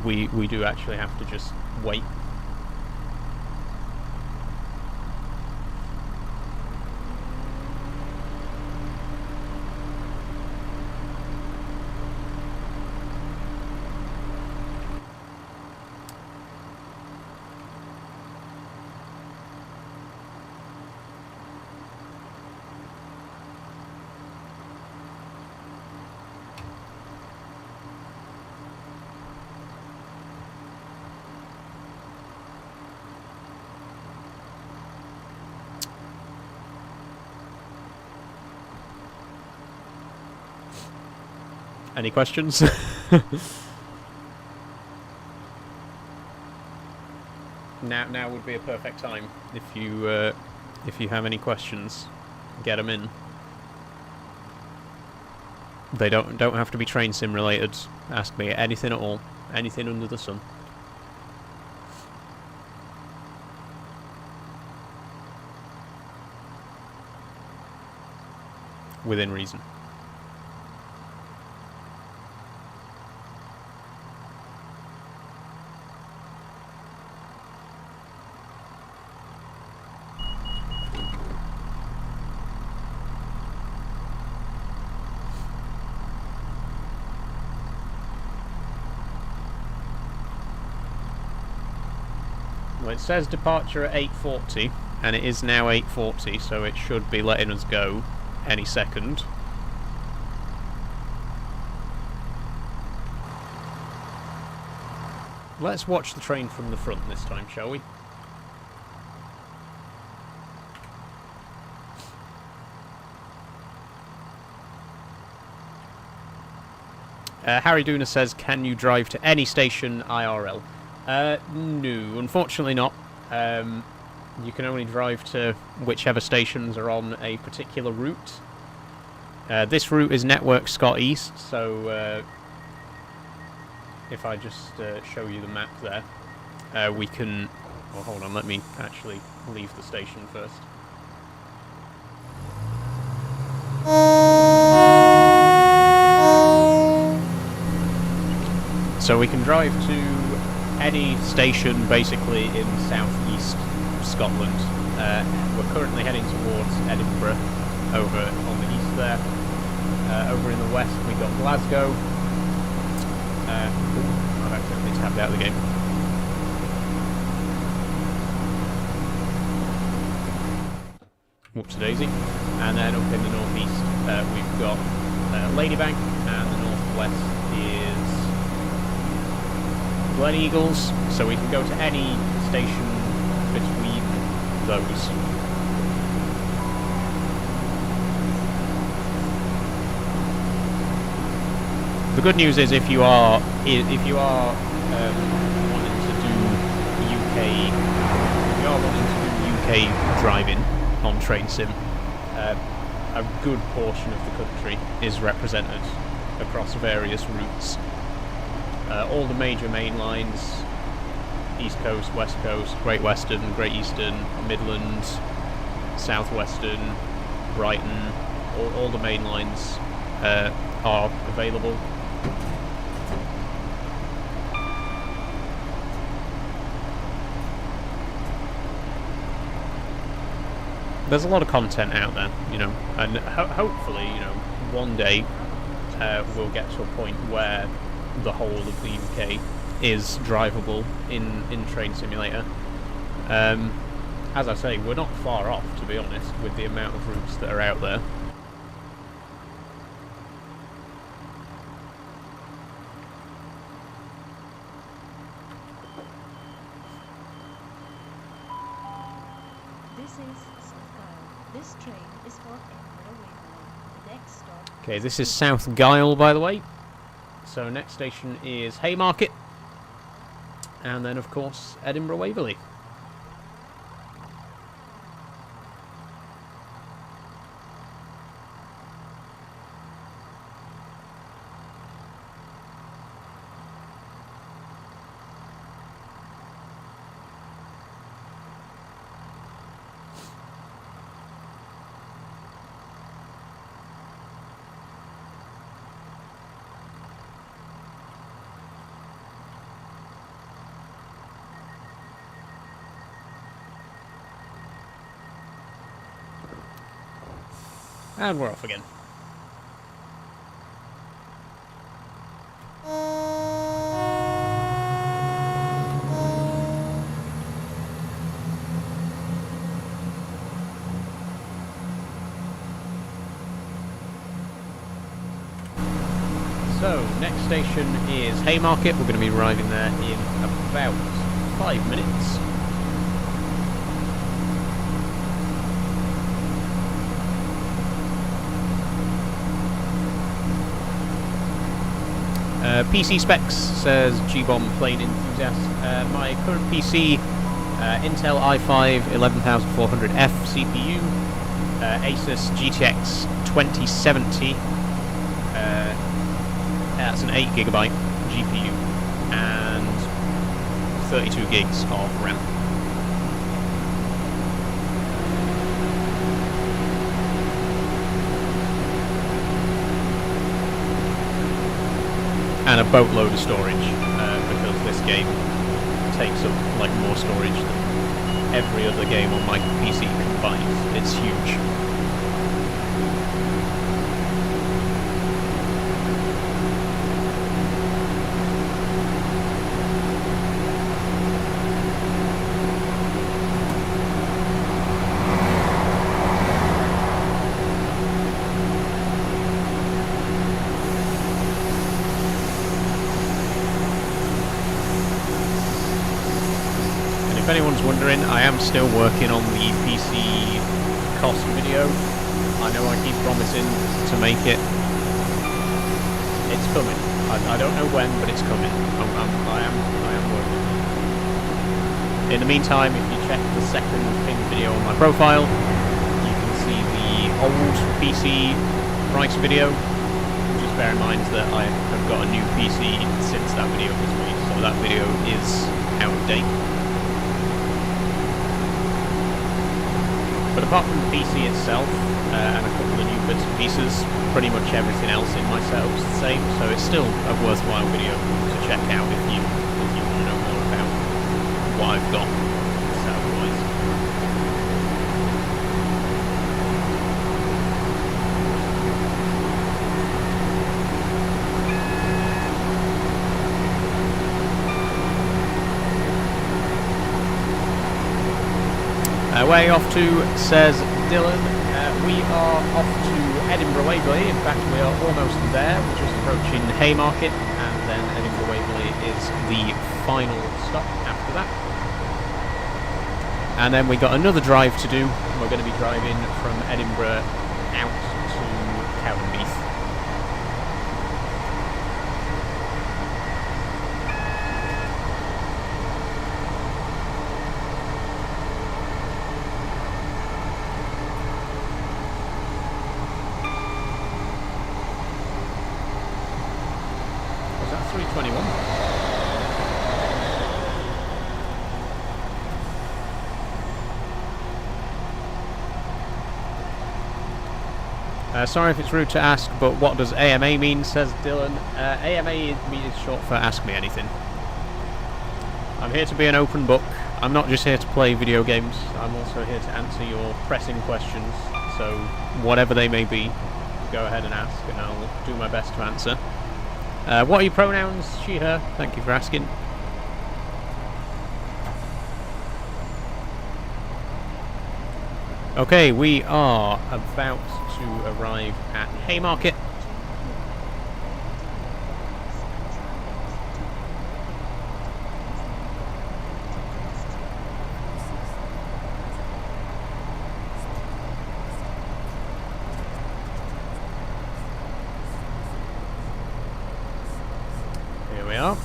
We do actually have to just wait. Any questions? Now would be a perfect time if you have any questions, get them in. They don't have to be train sim related. Ask me anything at all, anything under the sun. Within reason. Well, it says departure at 8:40, and it is now 8:40, so it should be letting us go any second. Let's watch the train from the front this time, shall we? Harry Dooner says, can you drive to any station IRL? No, unfortunately not. You can only drive to whichever stations are on a particular route. This route is Network Scott East, so if I just show you the map there, we can... Well, hold on, let me actually leave the station first. So we can drive to any station basically in southeast Scotland. We're currently heading towards Edinburgh over on the east there. Over in the west we got Glasgow. I've accidentally tabbed out of the game. Whoops daisy. And then up in the northeast we've got Ladybank, and the northwest is Glen Eagles, so we can go to any station between those. The good news is if you are wanting to do UK driving on train sim, a good portion of the country is represented across various routes. All the major main lines, East Coast, West Coast, Great Western, Great Eastern, Midland, South Western, Brighton, all the main lines are available. There's a lot of content out there, you know, and hopefully, you know, one day we'll get to a point where the whole of the UK is drivable in Train Simulator. As I say, we're not far off, to be honest, with the amount of routes that are out there. This is South Gyle. This train is for Edinburgh Waverley. The next stop. Okay, this is South Gyle, by the way. So next station is Haymarket, and then of course Edinburgh Waverley. And we're off again. So, next station is Haymarket. We're going to be arriving there in about 5 minutes. PC specs, says G-Bomb Plane Enthusiast. My current PC, Intel i5 11400F CPU, Asus GTX 2070. That's an 8GB GPU and 32 gigs of RAM. And a boatload of storage, because this game takes up like more storage than every other game on my PC combined. It's huge. If anyone's wondering, I am still working on the PC cost video. I know I keep promising to make it. It's coming. I don't know when, but it's coming. I am working. In the meantime, if you check the second pinned video on my profile, you can see the old PC price video. Just bear in mind that I have got a new PC since that video was made, so that video is out of date. But apart from the PC itself, and a couple of new bits and pieces, pretty much everything else in my setup's the same, so it's still a worthwhile video to check out if you want to know more about what I've got setup-wise. Where are you off to, says Dylan. We are off to Edinburgh Waverley. In fact, we are almost there. We're just approaching Haymarket, and then Edinburgh Waverley is the final stop after that. And then we got another drive to do. We're going to be driving from Edinburgh out to Cowdenbeath. Was that 321? Sorry if it's rude to ask, but what does AMA mean, says Dylan. AMA is short for Ask Me Anything. I'm here to be an open book. I'm not just here to play video games, I'm also here to answer your pressing questions, so whatever they may be, go ahead and ask, and I'll do my best to answer. What are your pronouns? She, her. Thank you for asking. Okay, we are about to arrive at Haymarket. Here we are.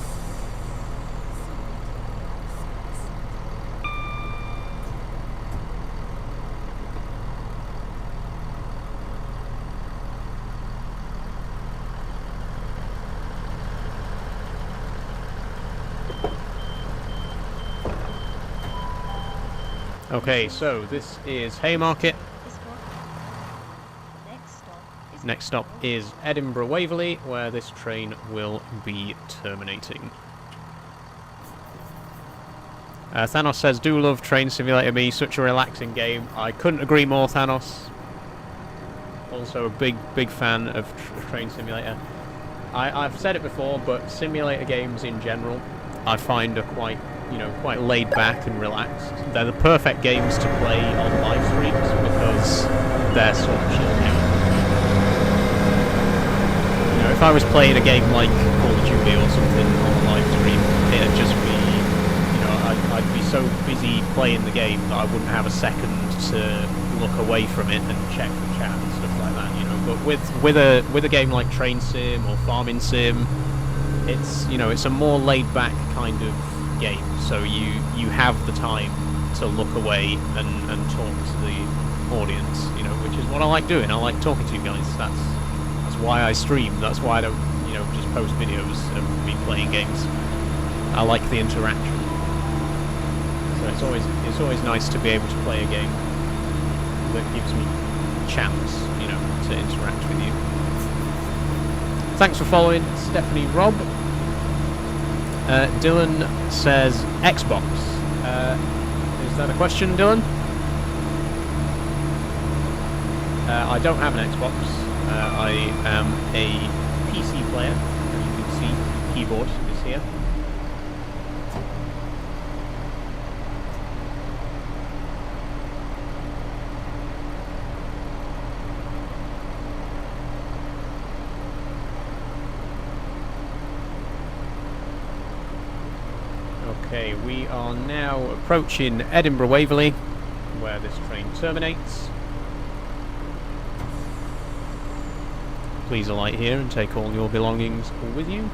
Okay, so this is Haymarket. Next stop is Edinburgh Waverley, where this train will be terminating. Thanos says, do love Train Simulator Me, such a relaxing game. I couldn't agree more, Thanos. also a big fan of Train Simulator. I've said it before, but simulator games in general, I find are quite laid back and relaxed. They're the perfect games to play on live streams because they're so chilled out. You know, if I was playing a game like Call of Duty or something on a live stream, it'd just be, I'd be so busy playing the game that I wouldn't have a second to look away from it and check the chat and stuff like that. But with a game like Train Sim or Farming Sim, it's a more laid back kind of game, so you have the time to look away and talk to the audience, which is what I like doing. I like talking to you guys. That's why I stream. That's why I don't just post videos of me playing games. I like the interaction. So it's always nice to be able to play a game that gives me a chance to interact with you. Thanks for following, Stephanie Robb. Dylan says Xbox. Is that a question, Dylan? I don't have an Xbox. I am a PC player. As you can see, the keyboard is here. Okay, we are now approaching Edinburgh Waverley, where this train terminates. Please alight here and take all your belongings with you.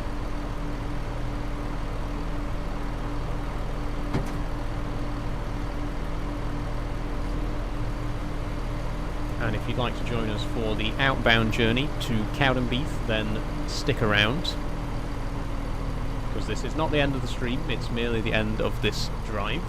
And if you'd like to join us for the outbound journey to Cowdenbeath, then stick around. Because this is not the end of the stream, it's merely the end of this drive.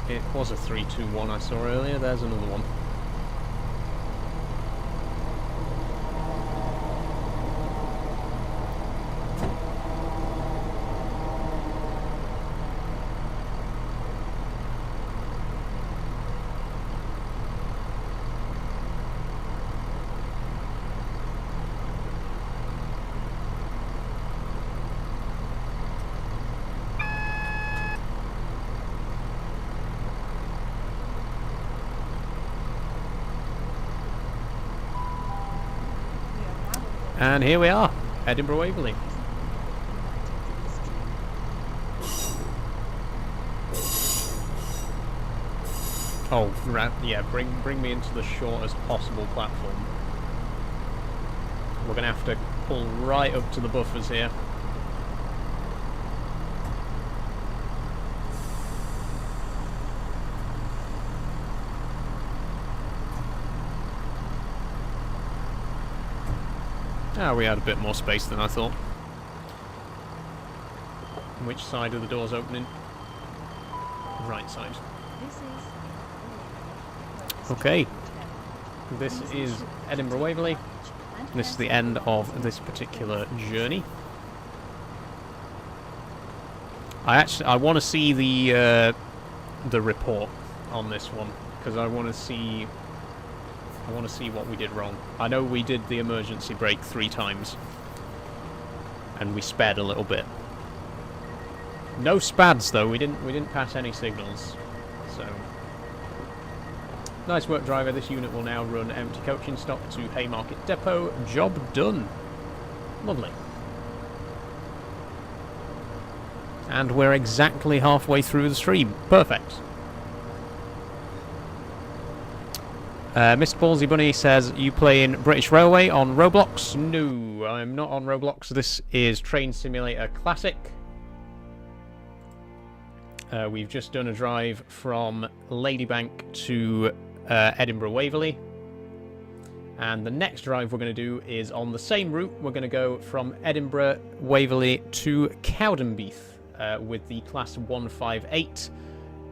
It was a 3-2-1 I saw earlier, there's another one. And here we are, Edinburgh Waverley. Oh, right, yeah, bring me into the shortest possible platform. We're gonna have to pull right up to the buffers here. Ah, we had a bit more space than I thought. Which side of the door's opening? Right side. Okay. This is Edinburgh Waverley. This is the end of this particular journey. I want to see the report on this one, because I want to see what we did wrong. I know we did the emergency brake 3 times, and we sped a little bit. No spads though. We didn't pass any signals. So nice work, driver. This unit will now run empty coaching stock to Haymarket Depot. Job done. Lovely. And we're exactly halfway through the stream. Perfect. Mr. Ballsy Bunny says, you playing British Railway on Roblox? No, I'm not on Roblox. This is Train Simulator Classic. We've just done a drive from Ladybank to Edinburgh Waverley. And the next drive we're going to do is on the same route. We're going to go from Edinburgh Waverley to Cowdenbeath with the Class 158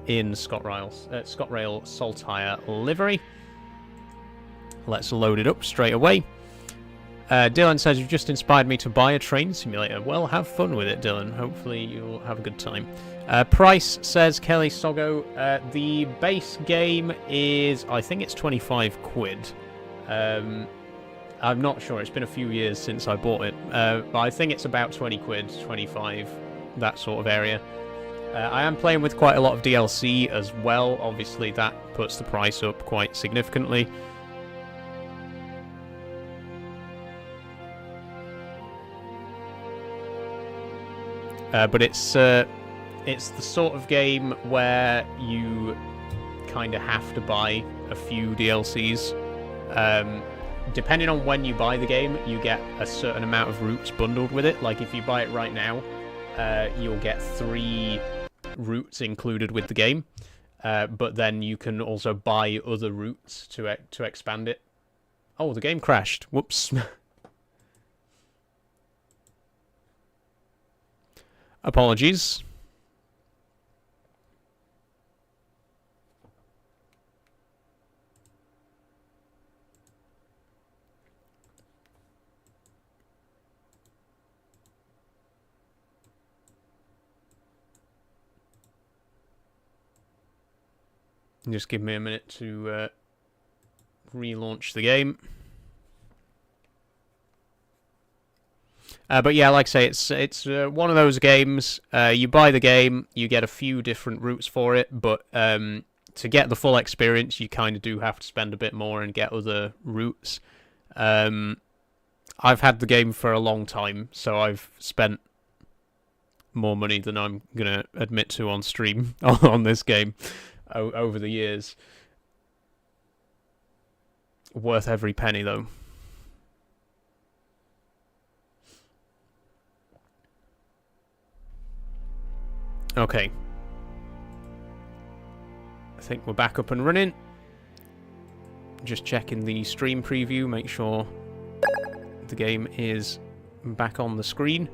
in ScotRail Saltire livery. Let's load it up straight away. Dylan says, you've just inspired me to buy a train simulator. Well, have fun with it, Dylan. Hopefully you'll have a good time. Price says, Kelly Sogo, the base game is, I think it's 25 quid. I'm not sure. It's been a few years since I bought it. But I think it's about 20 quid, 25, that sort of area. I am playing with quite a lot of DLC as well. Obviously, that puts the price up quite significantly. But it's the sort of game where you kind of have to buy a few DLCs. Depending on when you buy the game, you get a certain amount of routes bundled with it. Like if you buy it right now, you'll get 3 routes included with the game. But then you can also buy other routes to expand it. Oh, the game crashed. Whoops. Apologies. Just give me a minute to relaunch the game. But yeah, like I say, it's one of those games. You buy the game, you get a few different routes for it, but to get the full experience, you kind of do have to spend a bit more and get other routes. I've had the game for a long time, so I've spent more money than I'm going to admit to on stream on this game over the years. Worth every penny, though. Okay. I think we're back up and running. Just checking the stream preview, make sure the game is back on the screen.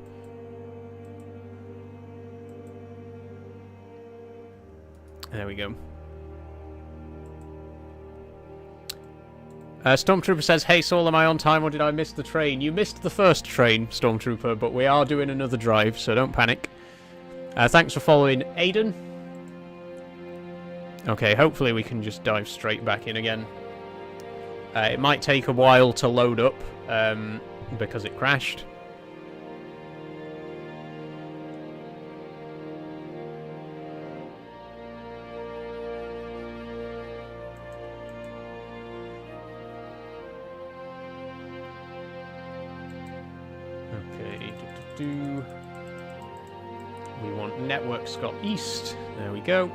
There we go. Stormtrooper says, hey Saul, am I on time or did I miss the train? You missed the first train, Stormtrooper, but we are doing another drive, so don't panic. Thanks for following, Aiden. Okay, hopefully we can just dive straight back in again. It might take a while to load up, because it crashed. Okay, we want Network Scott East, there we go.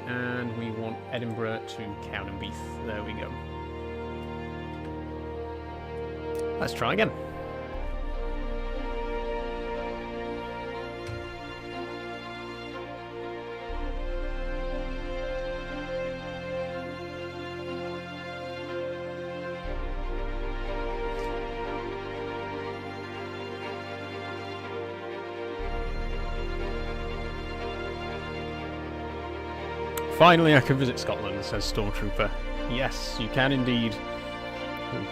And we want Edinburgh to Cowdenbeath, there we go. Let's try again. Finally, I can visit Scotland, says Stormtrooper. Yes, you can indeed. Ooh,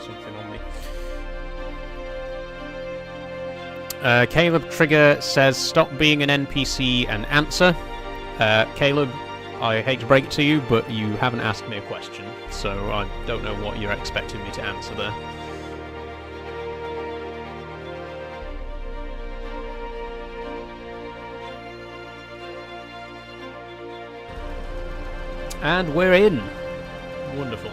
something on me. Caleb Trigger says, stop being an NPC and answer. Caleb, I hate to break it to you, but you haven't asked me a question, so I don't know what you're expecting me to answer there. And we're in. Wonderful.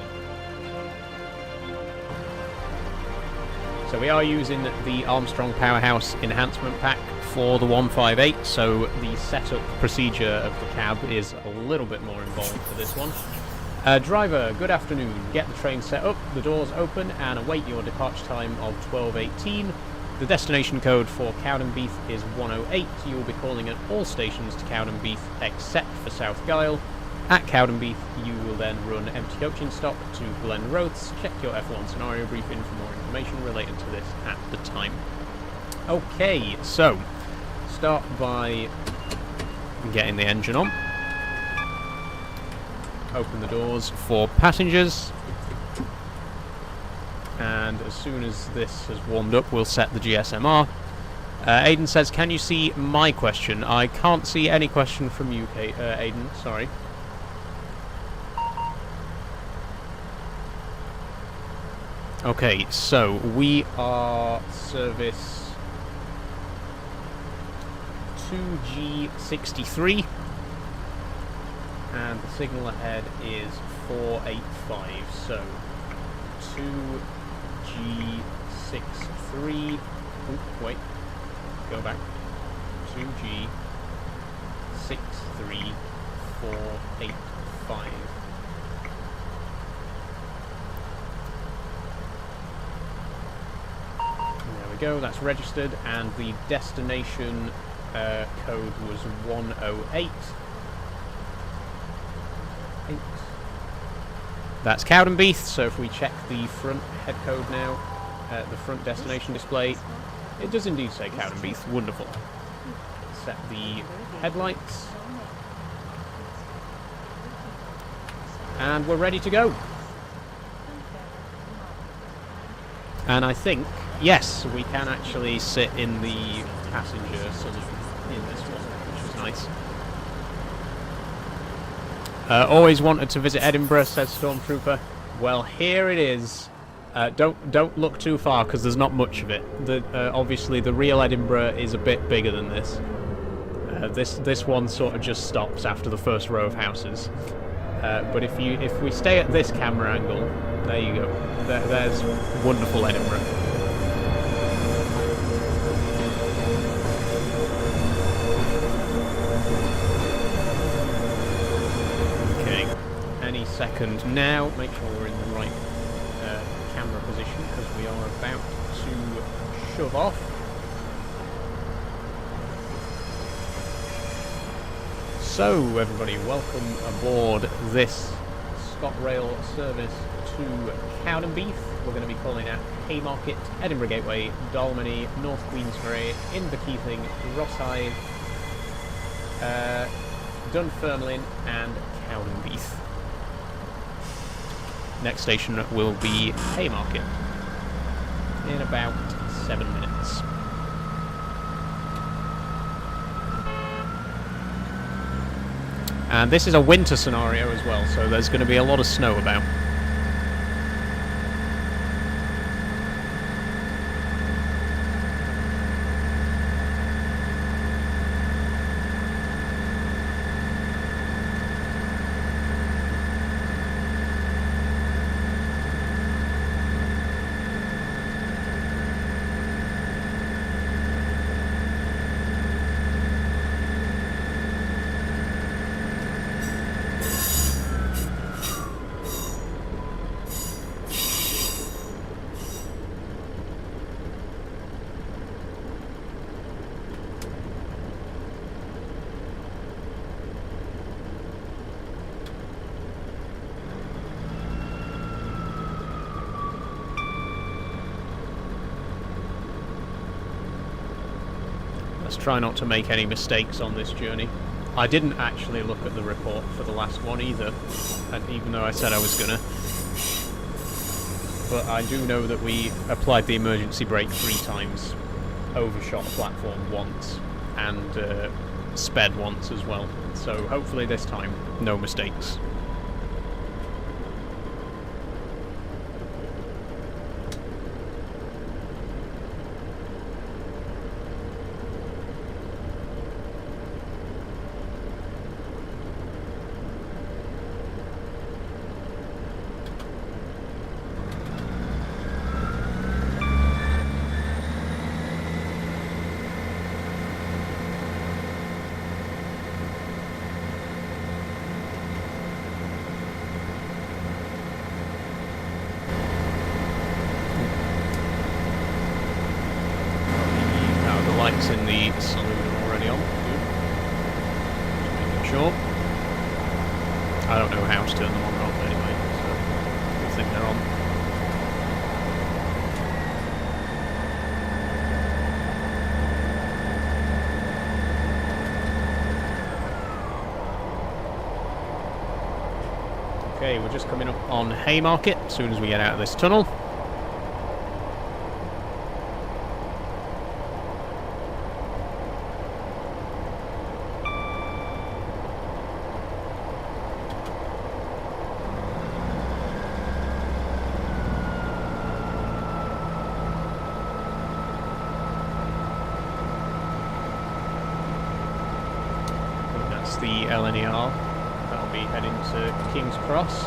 So we are using the Armstrong Powerhouse enhancement pack for the 158, so the setup procedure of the cab is a little bit more involved for this one. Driver, good afternoon. Get the train set up, the doors open, and await your departure time of 12:18. The destination code for Cowdenbeath is 108. You will be calling at all stations to Cowdenbeath except for South Gyle. At Cowdenbeath, you will then run empty coaching stock to blend roads, check your F1 scenario briefing for more information related to this at the time. Okay, so start by getting the engine on. Open the doors for passengers. And as soon as this has warmed up, we'll set the GSMR. Aidan says, can you see my question? I can't see any question from you, Aidan, sorry. Okay, so we are service 2G63 and the signal ahead is 485, so 2G63, oop, wait, go back, 2G63485. There we go, that's registered, and the destination code was 108. That's Cowdenbeath, so if we check the front head code now, the front destination display, it does indeed say Cowdenbeath. Wonderful. Set the headlights. And we're ready to go. And I think, yes, we can actually sit in the passenger saloon in this one, which is nice. Always wanted to visit Edinburgh, says Stormtrooper. Well, here it is. Don't look too far because there's not much of it. Obviously, the real Edinburgh is a bit bigger than this. This one sort of just stops after the first row of houses. But if we stay at this camera angle, there you go. There's wonderful Edinburgh. Any second now. Make sure we're in the right camera position because we are about to shove off. So everybody, welcome aboard this ScotRail service to Cowdenbeath. We're going to be calling at Haymarket, Edinburgh Gateway, Dalmany, North Queensferry, Inverkeithing, Rosyth, Dunfermline and Cowdenbeath. Next station will be Haymarket in about 7 minutes. And this is a winter scenario as well, so there's going to be a lot of snow about. Let's try not to make any mistakes on this journey. I didn't actually look at the report for the last one either, and even though I said I was gonna. But I do know that we applied the emergency brake 3 times, overshot the platform once, and sped once as well. So hopefully this time, no mistakes. Lights in the saloon are already on. Good. Just making sure. Okay, we're just coming up on Haymarket as soon as we get out of this tunnel. That's the LNER. That'll be heading to King's Cross.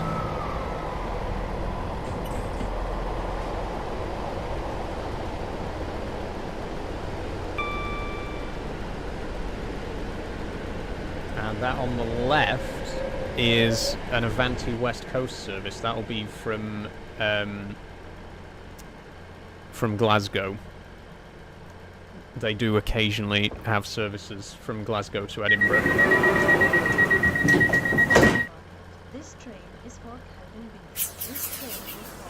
And that on the left is an Avanti West Coast service. That'll be from Glasgow. They do occasionally have services from Glasgow to Edinburgh. This train is for Cowdenbeath. This train is for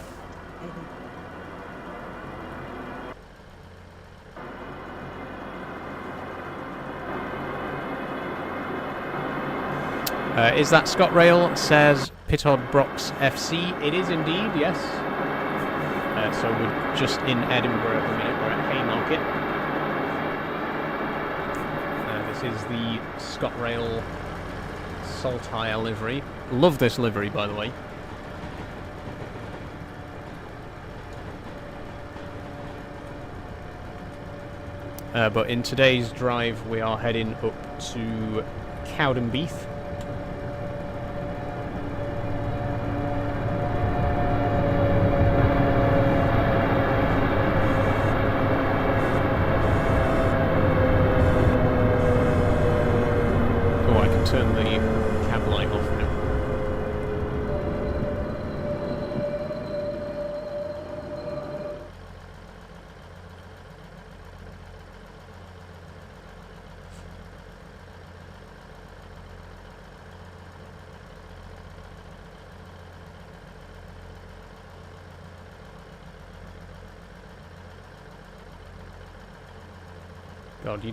Edinburgh. Is that ScotRail? Says Pitod Brox FC. It is indeed, yes. So we're just in Edinburgh at the minute. We're at Haymarket. This is the ScotRail Saltire livery. Love this livery, by the way. But in today's drive, we are heading up to Cowdenbeath. Turn the cab light off now.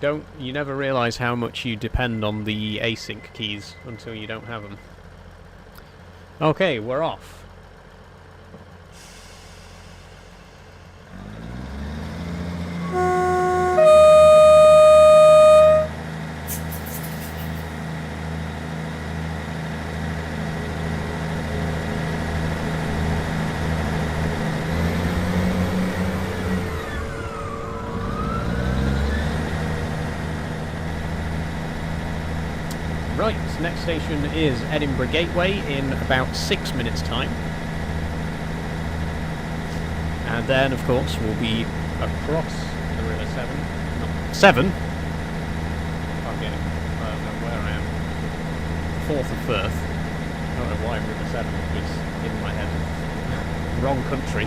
God, you never realise how much you depend on the async keys until you don't have them. Okay, we're off. Right, next station is Edinburgh Gateway in about 6 minutes' time. And then, of course, we'll be across the River Severn. No, Severn? I'm getting, I don't know where I am. Forth of Firth. I don't know why River Severn was in my head. Wrong country.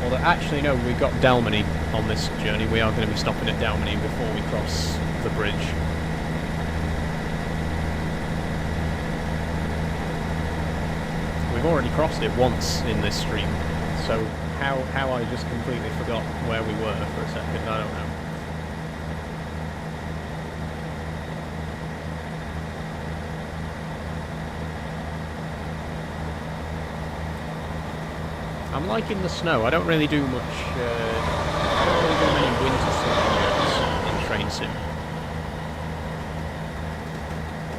Although, actually, no, we've got Dalmany on this journey. We are going to be stopping at Dalmany before we cross the bridge. We've already crossed it once in this stream, so how I just completely forgot where we were for a second, I don't know. I'm liking the snow. I don't really do much, I don't really do many winter scenarios in Train Sim.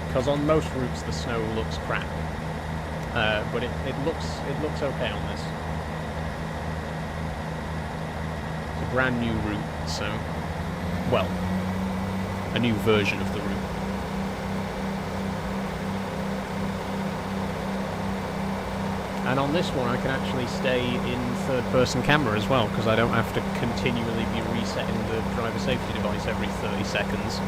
Because on most routes the snow looks crap. But it looks okay on this. It's a brand new route, so, well, a new version of the route. And on this one I can actually stay in third-person camera as well, because I don't have to continually be resetting the driver safety device every 30 seconds.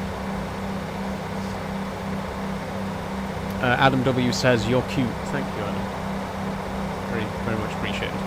Adam W says, "You're cute." Thank you, Adam. Very, very much appreciated.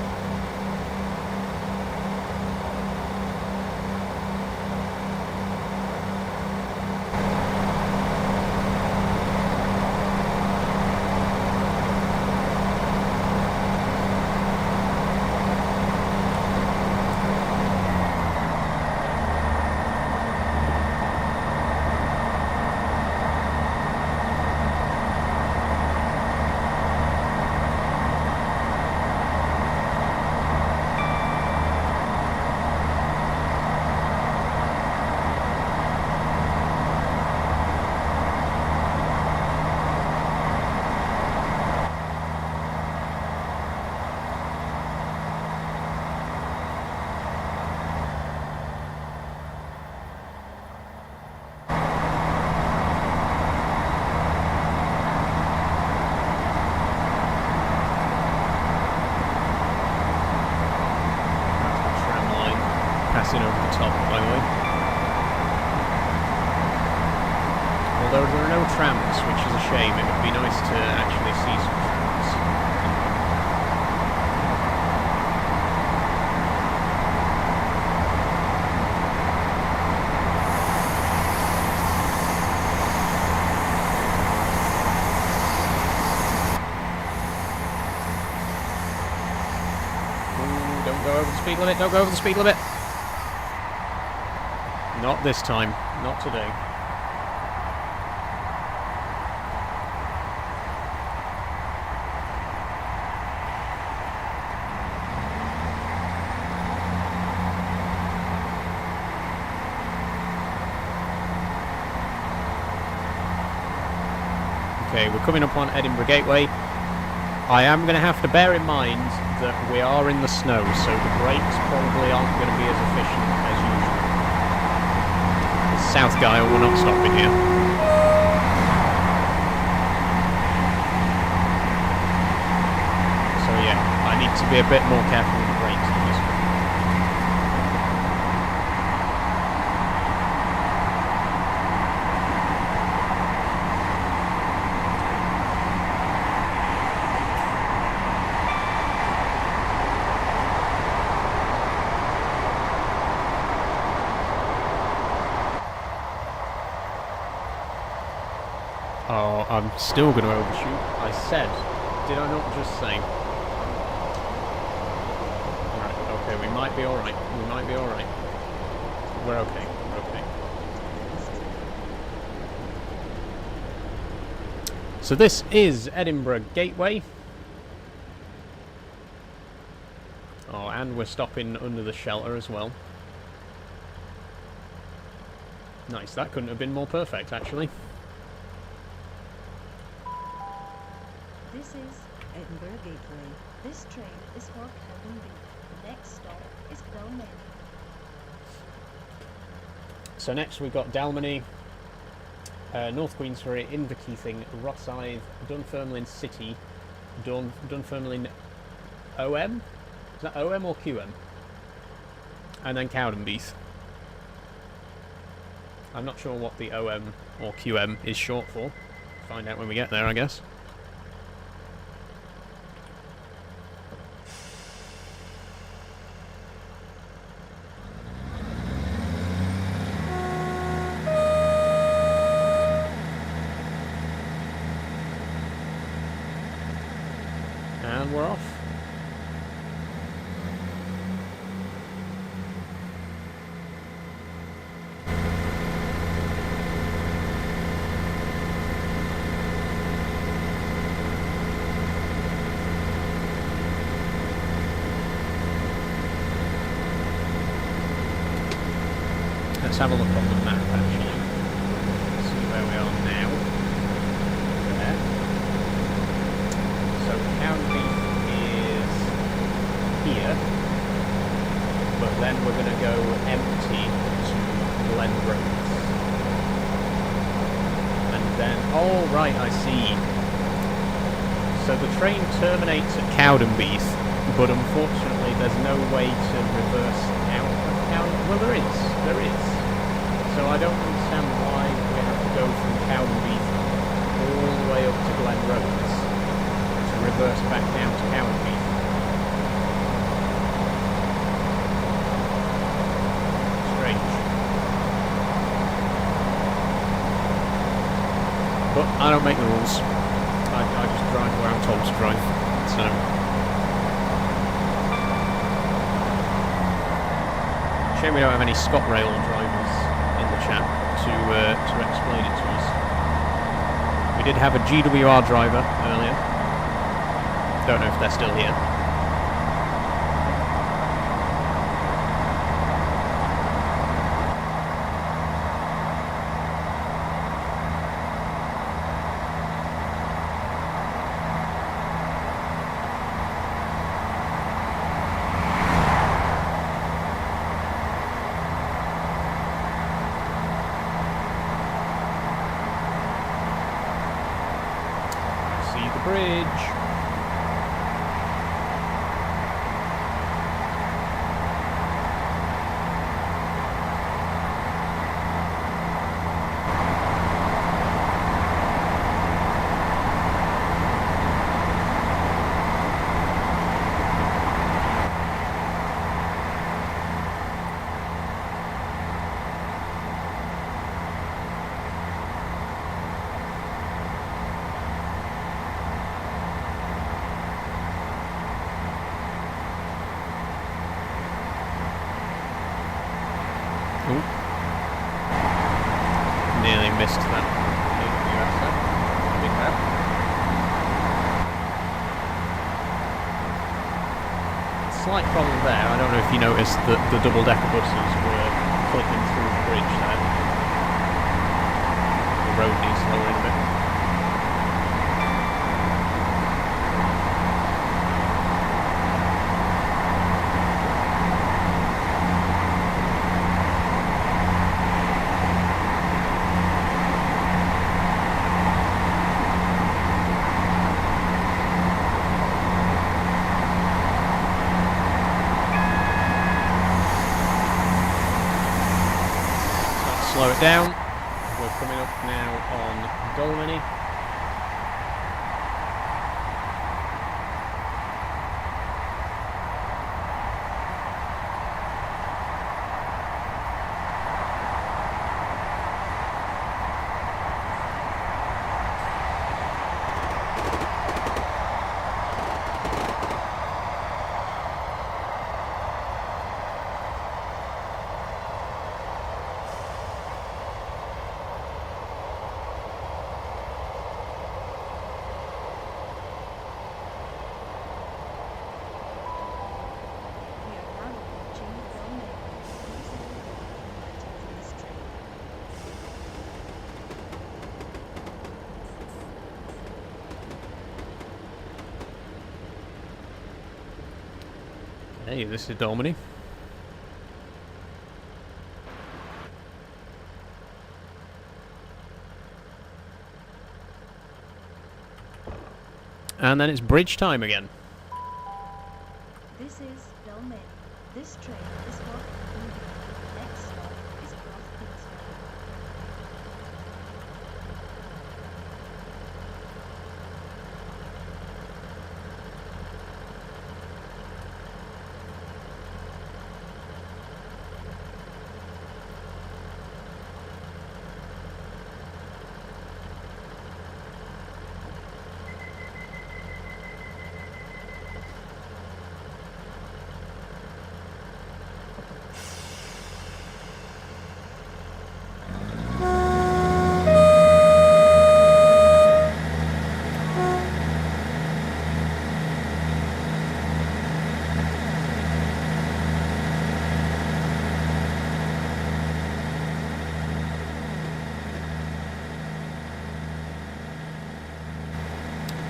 passing over the top, by the way. Although there are no trams, which is a shame. It would be nice to actually see some trams. Ooh, don't go over the speed limit, don't go over the speed limit! Not this time, not today. Okay, we're coming up on Edinburgh Gateway. I am going to have to bear in mind that we are in the snow, so the brakes probably aren't going to be as efficient as usual. The south guy will not stop in here. So yeah, I need to be a bit more careful with the brakes on this one. Oh, I'm still going to overshoot. I said. Did I not just say? Right, okay, we might be alright. We might be alright. We're okay. We're okay. So this is Edinburgh Gateway. Oh, and we're stopping under the shelter as well. Nice, that couldn't have been more perfect, actually. This is Edinburgh Gateway. This train is for Cowdenbeath. The next stop is Dalmeny. So next we've got Dalmeny, North Queensferry, Inverkeithing, Rosyth, Dunfermline City, Dunfermline OM? Is that OM or QM? And then Cowdenbeath. I'm not sure what the OM or QM is short for. Find out when we get there, I guess. And we're off. Let's have a look on the map, actually. See where we are now. There. So Cowdenbeath is here, but then we're going to go empty to Glen Roads. And then, oh right, I see. So the train terminates at Cowdenbeath, but unfortunately there's no way to reverse out of Cowdenbeath. Well, there is. So I don't understand why we have to go from Cowdenbeath all the way up to Glen Roads to reverse back down to Cowdenbeath. Strange. But I don't make the rules. I just drive where I'm told to drive. So shame we don't have any ScotRail drivers in the chat to explain it to us. We did have a GWR driver earlier. Don't know if they're still here. Bridge. Ooh. Nearly missed that. Big grab. Slight problem there. I don't know if you noticed that the double-decker buses were clipping through the bridge there. The road needs lowering a bit. Slow it down. We're coming up now on Dolmany. Hey, this is Dolmany. And then it's bridge time again. This is Dolmany. This train is for Cowdenbeath. The next stop is Fife Circle.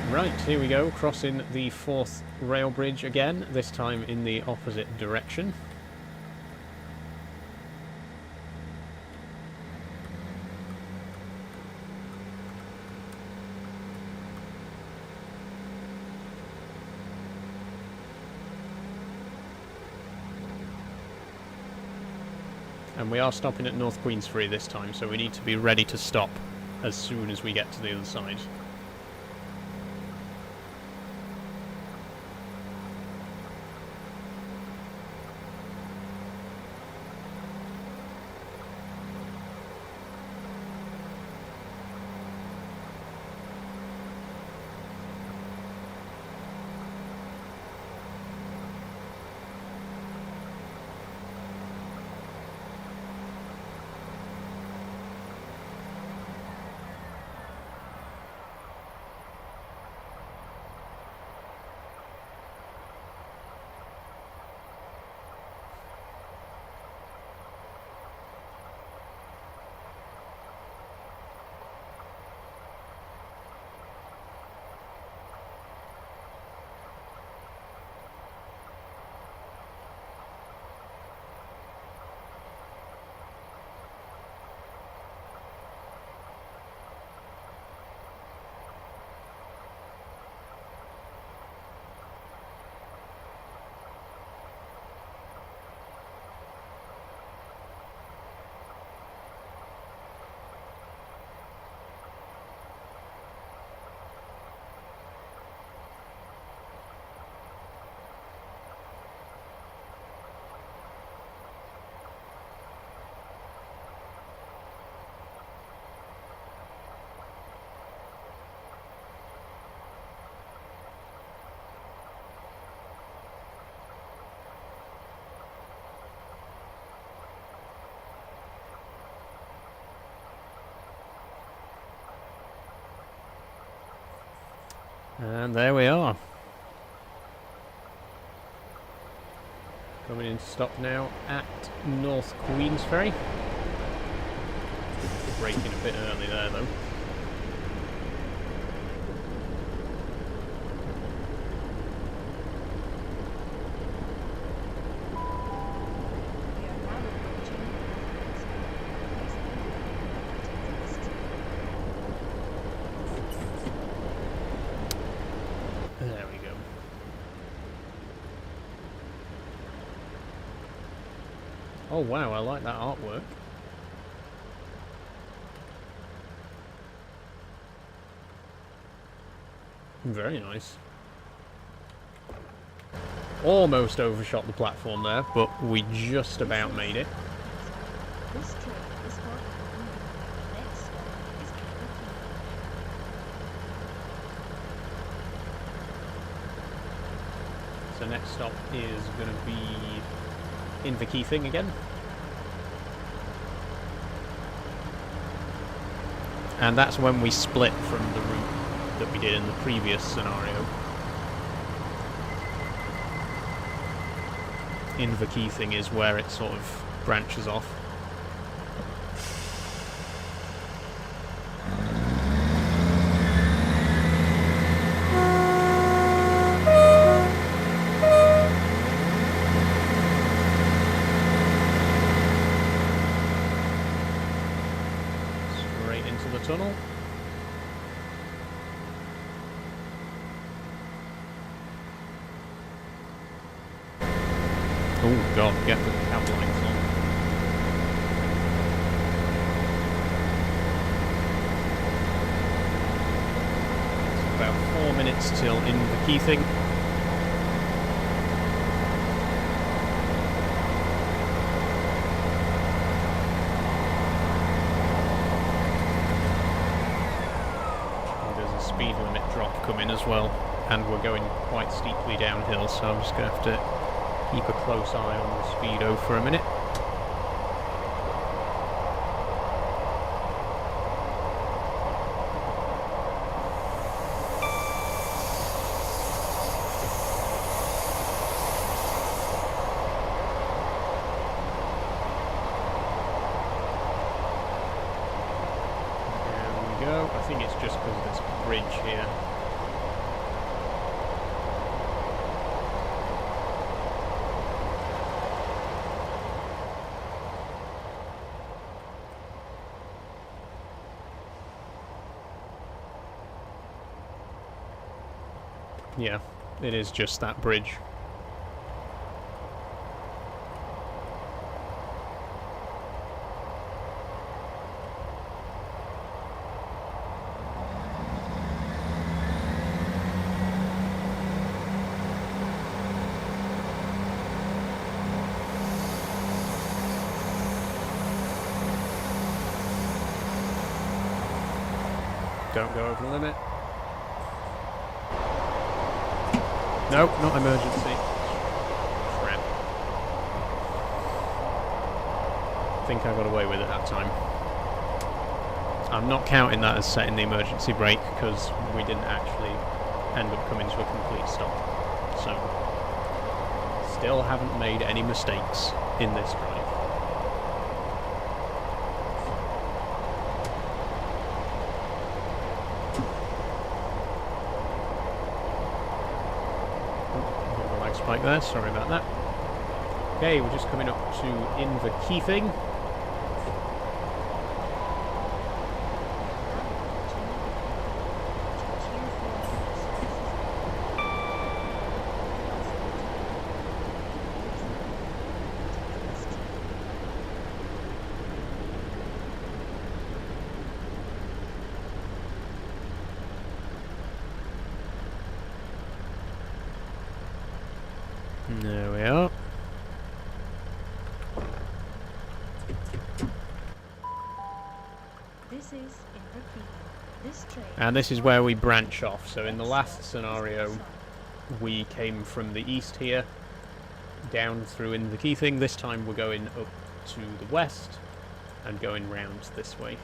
Right, here we go, crossing the fourth rail bridge again, this time in the opposite direction. And we are stopping at North Queensferry this time, so we need to be ready to stop as soon as we get to the other side. And there we are. Coming in to stop now at North Queensferry. Braking a bit early there though. There we go. Oh wow, I like that artwork. Very nice. Almost overshot the platform there, but we just about made it. This train is for Cowdenbeath. Next stop is Cowdenbeath. So next stop is going to be Inverkeithing again. And that's when we split from the route that we did in the previous scenario. Inverkeithing is where it sort of branches off. Straight into the tunnel. Oh god, get the cab lights on. It's about 4 minutes till Inverkeithing. There's a speed limit drop coming as well, and we're going quite steeply downhill, so I'm just going to have to keep a close eye on the speedo for a minute. There we go. I think it's just because of this bridge here. Yeah, it is just that bridge. Don't go over the limit. No, not emergency. Crap. I think I got away with it that time. I'm not counting that as setting the emergency brake because we didn't actually end up coming to a complete stop. So, still haven't made any mistakes in this drive. Like there, sorry about that. Okay, we're just coming up to Inverkeithing. There we are. This is Inverkeithing. This train And this is where we branch off. So in the last scenario, we came from the east here, down through Inverkeithing. This time we're going up to the west and going round this way.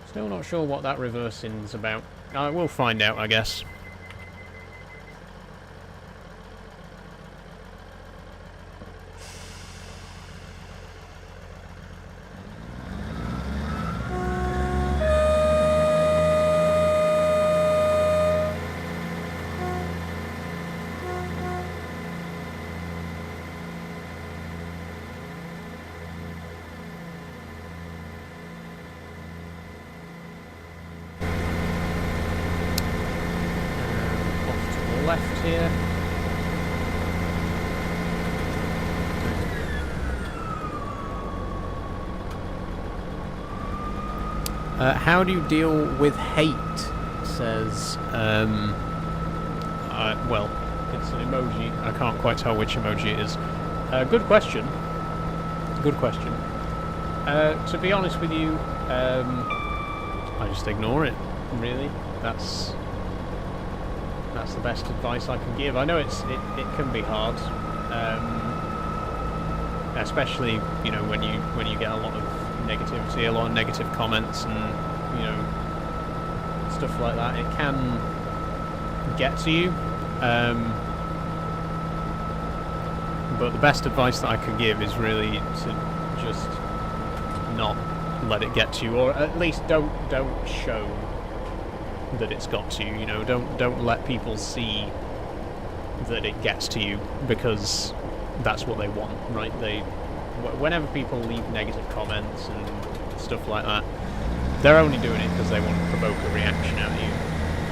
Still not sure what that reversing's about. We'll find out, I guess. Left here. How do you deal with hate? Says, well, it's an emoji. I can't quite tell which emoji it is. Good question. Good question. To be honest with you, I just ignore it, really. That's the best advice I can give. I know it can be hard, especially when you get a lot of negativity, a lot of negative comments, and stuff like that. It can get to you, but the best advice that I can give is really to just not let it get to you, or at least don't show that it's got to you. Don't let people see that it gets to you, because that's what they want, right? Whenever people leave negative comments and stuff like that, they're only doing it because they want to provoke a reaction out of you,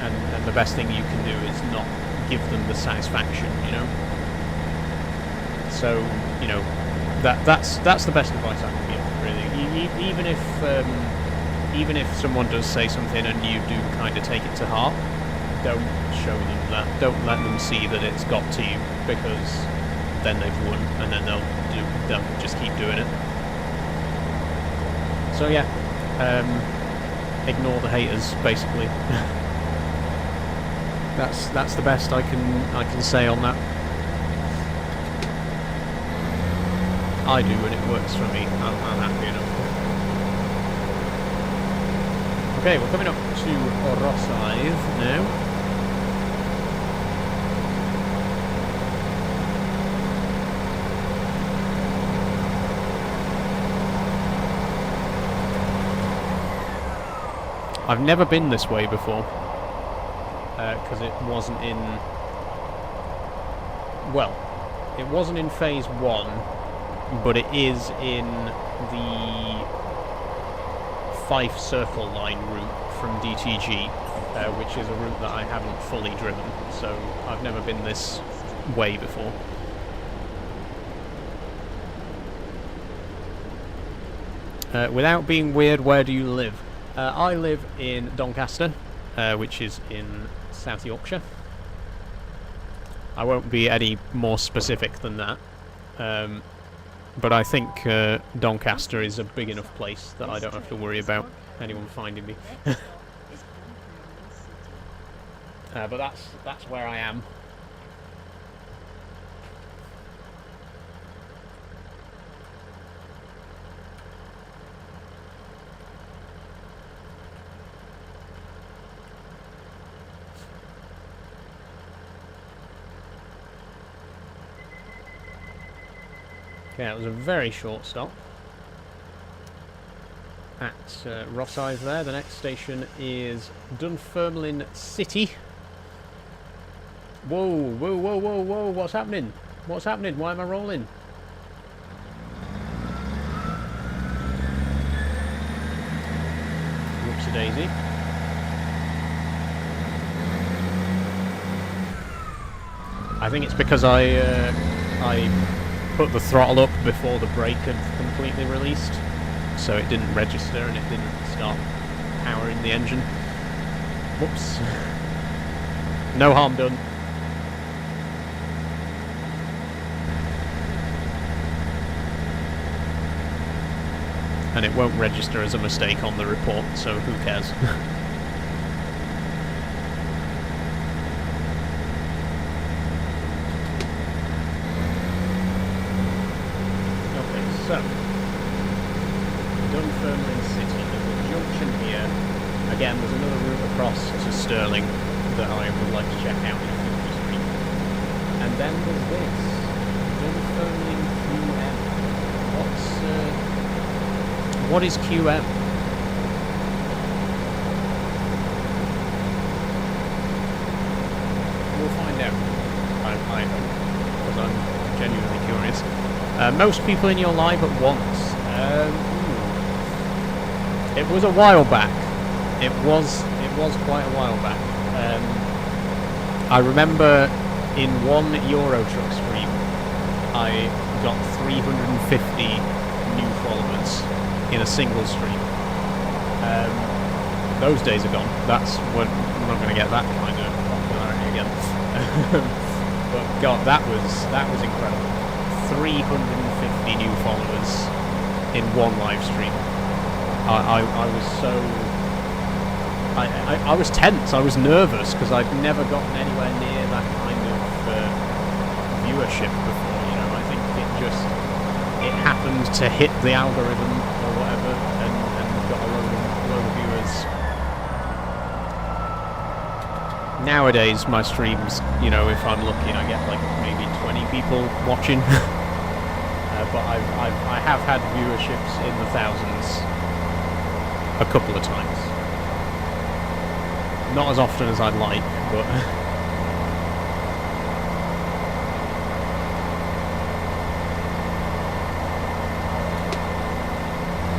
and the best thing you can do is not give them the satisfaction, So that's the best advice I can give, really. Even if someone does say something and you do kind of take it to heart, don't show them that. Don't let them see that it's got to you, because then they've won, and then they'll just keep doing it. So yeah, ignore the haters, basically. That's the best I can say on that. I do, and it works for me. I'm happy enough. Okay, we're coming up to Rosyth now. I've never been this way before, because it wasn't in... Well, it wasn't in Phase 1, but it is in the Fife Circle line route from DTG, which is a route that I haven't fully driven, so I've never been this way before. Without being weird, where do you live? I live in Doncaster, which is in South Yorkshire. I won't be any more specific than that. But I think Doncaster is a big enough place that I don't have to worry about anyone finding me. But that's where I am. Okay, that was a very short stop at Rosyth there. The next station is Dunfermline City. Whoa, whoa, whoa, whoa, whoa, what's happening? What's happening? Why am I rolling? Whoopsie daisy. I think it's because I put the throttle up before the brake had completely released, so it didn't register and it didn't start powering the engine. Whoops. No harm done. And it won't register as a mistake on the report, so who cares? So, Dunfermline City, there's a junction here again, there's another route across to Stirling that I would like to check out in a future stream. And then there's this. Dunfermline QM. What is QM? We'll find out. I hope, because I'm genuinely curious. Most people in your live at once. It was a while back. It was quite a while back. I remember in one Euro Truck stream, I got 350 new followers in a single stream. Those days are gone. We're not going to get that kind of popularity again. But God, that was incredible. 350 new followers in one live stream. I was so... I was tense, I was nervous, because I'd never gotten anywhere near that kind of viewership before, you know. I think it happened to hit the algorithm or whatever, and got a load of viewers. Nowadays, my streams, you know, if I'm lucky, I get like maybe 20 people watching. But I have had viewerships in the thousands a couple of times. Not as often as I'd like, but...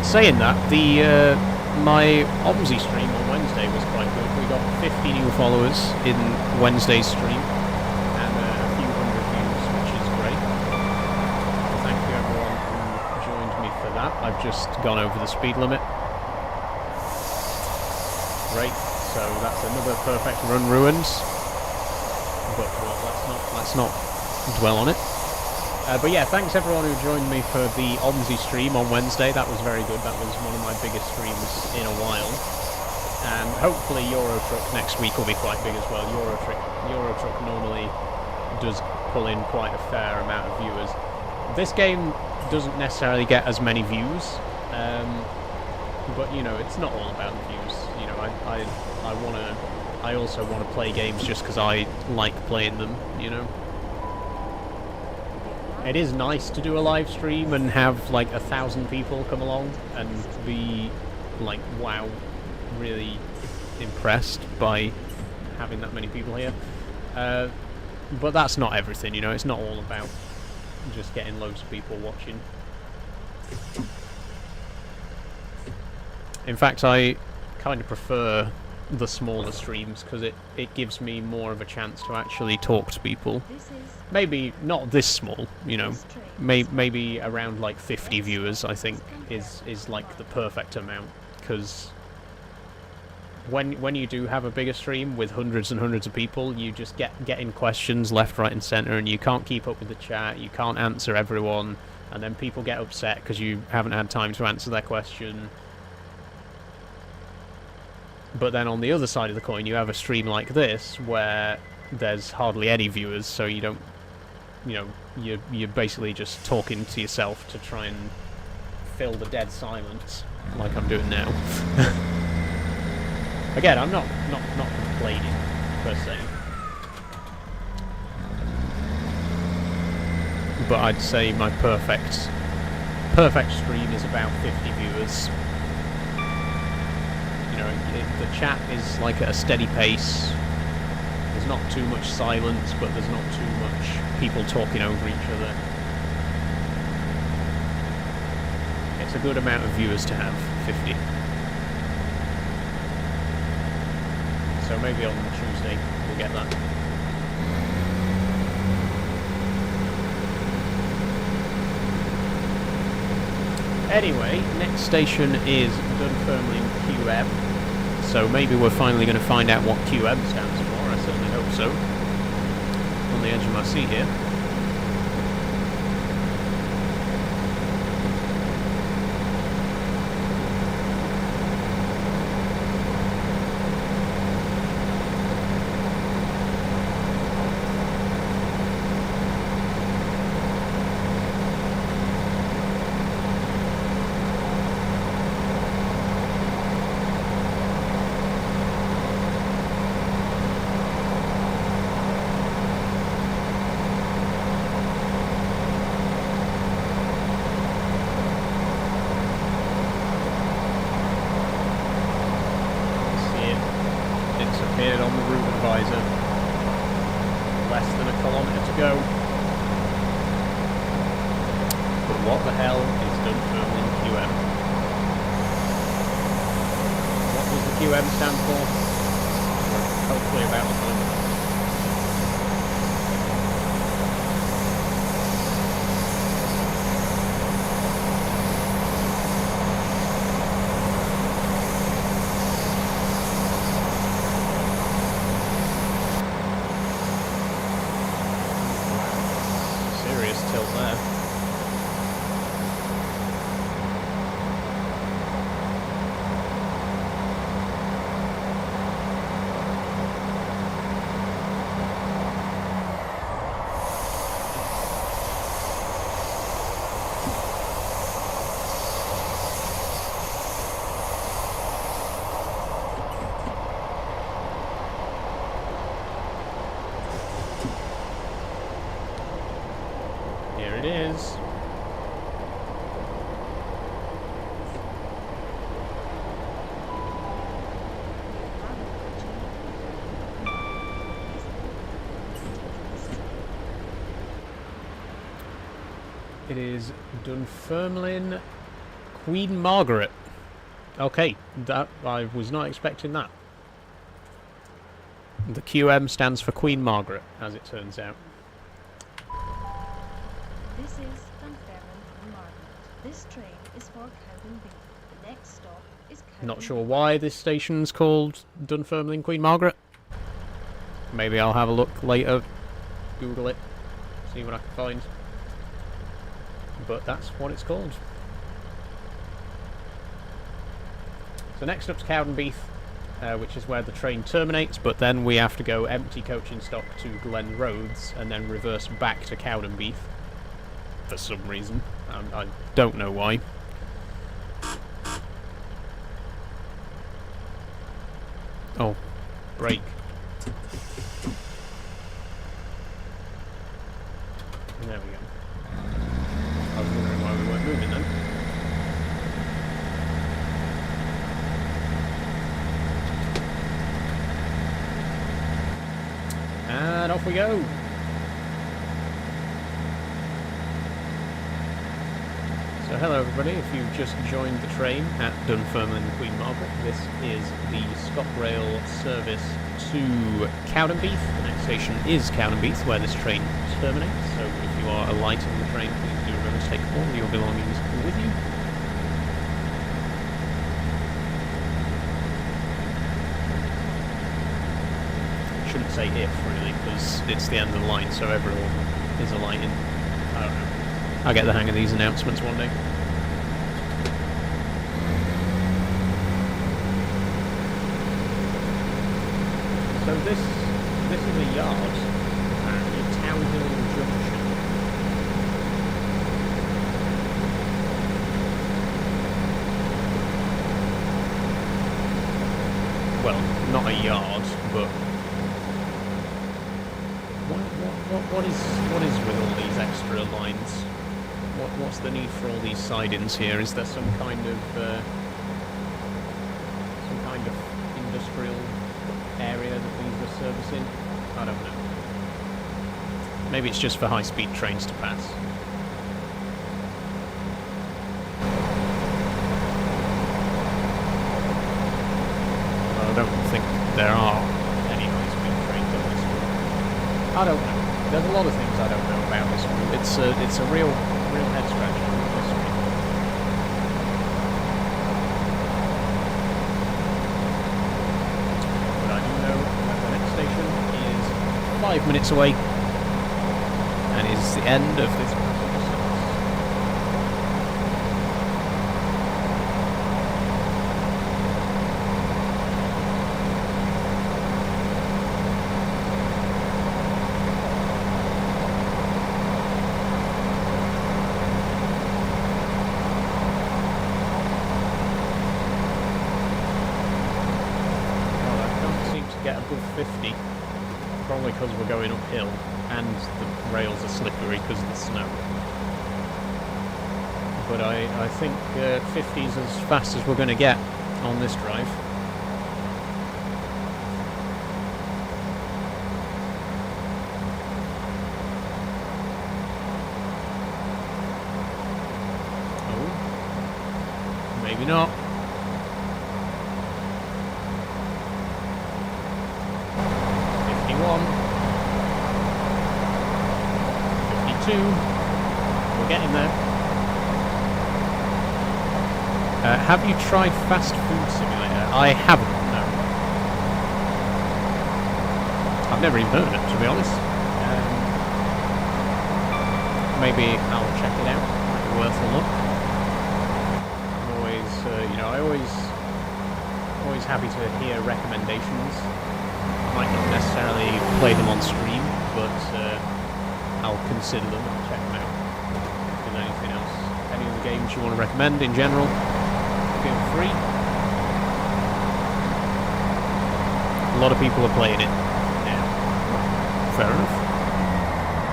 Saying that, my OMSI stream on Wednesday was quite good. We got 50 new followers in Wednesday's stream, and a few hundred views, which is great. Thank you everyone who joined me for that. I've just gone over the speed limit. Great. So that's another perfect run ruined, but let's not dwell on it. But yeah, thanks everyone who joined me for the OMSI stream on Wednesday. That was very good. That was one of my biggest streams in a while. And hopefully Euro Truck next week will be quite big as well. Euro Truck normally does pull in quite a fair amount of viewers. This game doesn't necessarily get as many views, but you know, it's not all about the views. You know, I also want to play games just because I like playing them, you know. It is nice to do a live stream and have like 1,000 people come along and be like, wow, really impressed by having that many people here. But that's not everything, you know. It's not all about just getting loads of people watching. In fact, I kind of prefer the smaller streams because it gives me more of a chance to actually talk to people. Maybe not this small, you know. Maybe around like 50 viewers, I think, is like the perfect amount, because when you do have a bigger stream with hundreds and hundreds of people, you just getting questions left, right and centre, and you can't keep up with the chat, you can't answer everyone, and then people get upset because you haven't had time to answer their question. But then on the other side of the coin, you have a stream like this where there's hardly any viewers, so you don't, you know, you're basically just talking to yourself to try and fill the dead silence, like I'm doing now. Again, I'm not complaining per se, but I'd say my perfect stream is about 50 viewers. You know, the chat is like at a steady pace. There's not too much silence, but there's not too much people talking over each other. It's a good amount of viewers to have, 50. So maybe on Tuesday we'll get that. Anyway, next station is Dunfermline QM. So maybe we're finally going to find out what QM stands for. I certainly hope so. On the edge of my seat here. appeared on the route advisor. Less than a kilometre to go. But what the hell is Dunfermline QM? What does the QM stand for? We're hopefully about to find out. Tilt there. Here it is. It is Dunfermline Queen Margaret. Okay, that I was not expecting that. The QM stands for Queen Margaret, as it turns out. This is Dunfermline Queen Margaret. This train is for Cowdenbeath. The next stop is Cowdenbeath. Not sure why this station's called Dunfermline Queen Margaret. Maybe I'll have a look later, Google it, see what I can find. But that's what it's called. So next up's Cowdenbeath, which is where the train terminates, but then we have to go empty coaching stock to Glen Roads and then reverse back to Cowdenbeath for some reason. I don't know why. Oh, brake. There we go. I was wondering why we weren't moving then. And off we go. So hello everybody, if you've just joined the train at Dunfermline Queen Margaret, this is the ScotRail service to Cowdenbeath. The next station is Cowdenbeath, where this train terminates, so if you are alighting the train, please do remember to take all your belongings with you. Shouldn't say if, really, because it's the end of the line, so everyone is alighting. I don't know. I'll get the hang of these announcements one day. So this is a yard, apparently, Town Hill Junction. Well, not a yard, but what is with all these extra lines? What's the need for all these sidings here? Is there some kind of industrial area that these are servicing? I don't know. Maybe it's just for high-speed trains to pass. Well, I don't think there are any high-speed trains on this route. I don't know. There's a lot of things I don't know about this route. It's a real head scratcher. But I do know that the next station is 5 minutes away and is the end of this passenger service. Above 50, probably because we're going uphill and the rails are slippery because of the snow. But I think 50 is as fast as we're going to get on this drive. not. 51. 52. We're getting there. Have you tried Fast Food Simulator? I haven't, no. I've never even heard of it, to be honest. Maybe I'll check it out. Might be worth a look. I'm always, always happy to hear recommendations. I might not necessarily play them on stream, but I'll consider them and check them out. If there's anything else, any of the games you want to recommend in general, feel free. A lot of people are playing it now. Fair enough.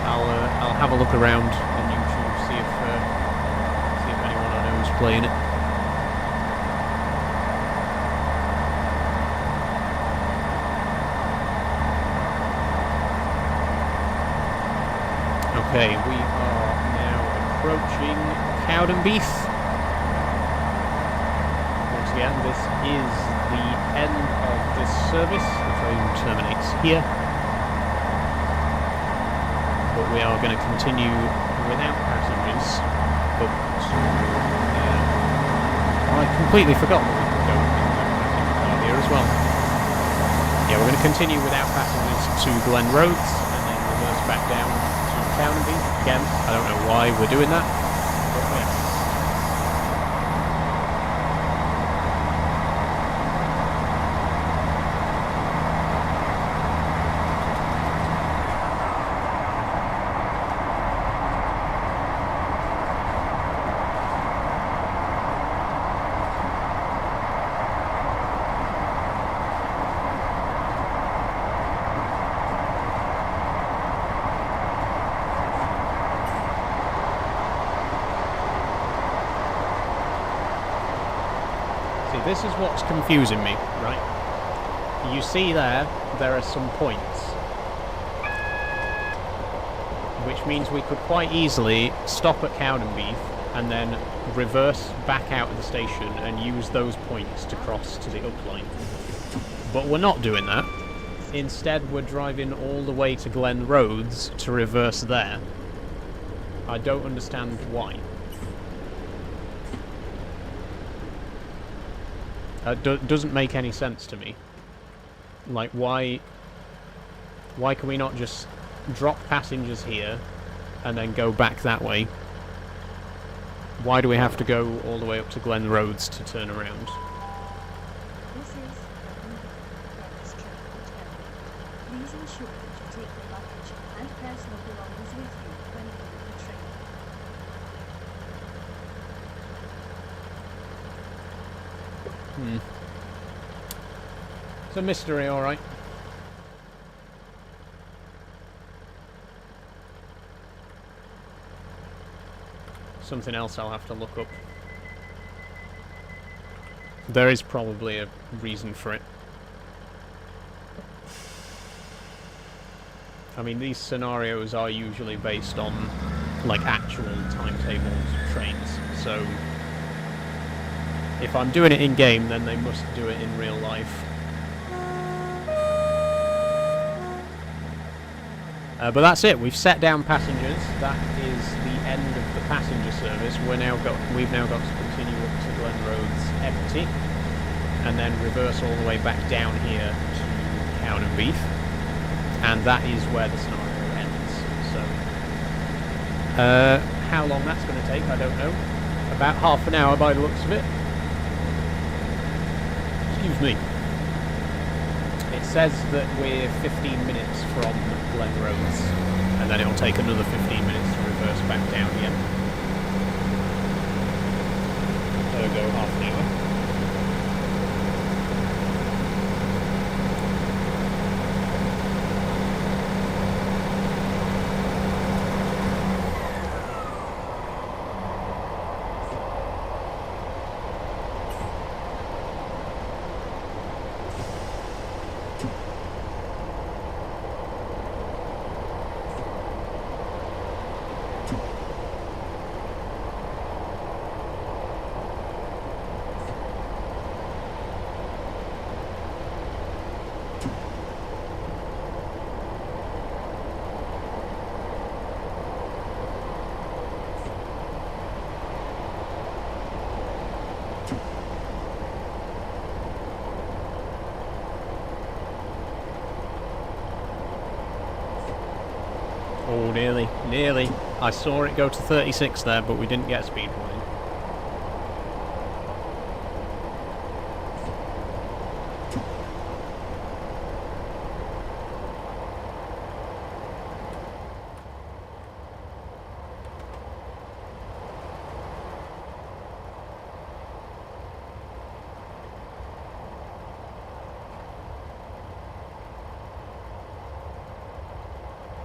I'll have a look around on YouTube, see if anyone I know is playing it. Okay, we are now approaching Cowdenbeath. Once again, this is the end of this service. The train terminates here. But we are going to continue without passengers. But I completely forgot that we could go here as well. Yeah, we're going to continue without passengers to Glen Roads and then reverse back down to Cowdenbeath. Again, I don't know why we're doing that. But yeah. This is what's confusing me, right? You see there are some points. Which means we could quite easily stop at Cowdenbeath and then reverse back out of the station and use those points to cross to the upline. But we're not doing that. Instead, we're driving all the way to Glen Roads to reverse there. I don't understand why. Doesn't make any sense to me. Like, why can we not just drop passengers here and then go back that way? Why do we have to go all the way up to Glen Roads to turn around? This is Perth train to Cowdenbeath. Please ensure that you take your luggage and personal belongings with you when boarding the train. It's a mystery, alright. Something else I'll have to look up. There is probably a reason for it. I mean, these scenarios are usually based on, like, actual timetables of trains, so if I'm doing it in-game, then they must do it in real life. But that's it. We've set down passengers. That is the end of the passenger service. We've now got to continue up to Glen Roads empty, and then reverse all the way back down here to Cowdenbeath, and that is where the scenario ends. So, how long that's going to take, I don't know. About half an hour by the looks of it. Excuse me. It says that we're 15 minutes from Glen Roads, and then it'll take another 15 minutes to reverse back down again. Ergo half an hour. Oh, nearly, nearly. I saw it go to 36 there, but we didn't get speed warning.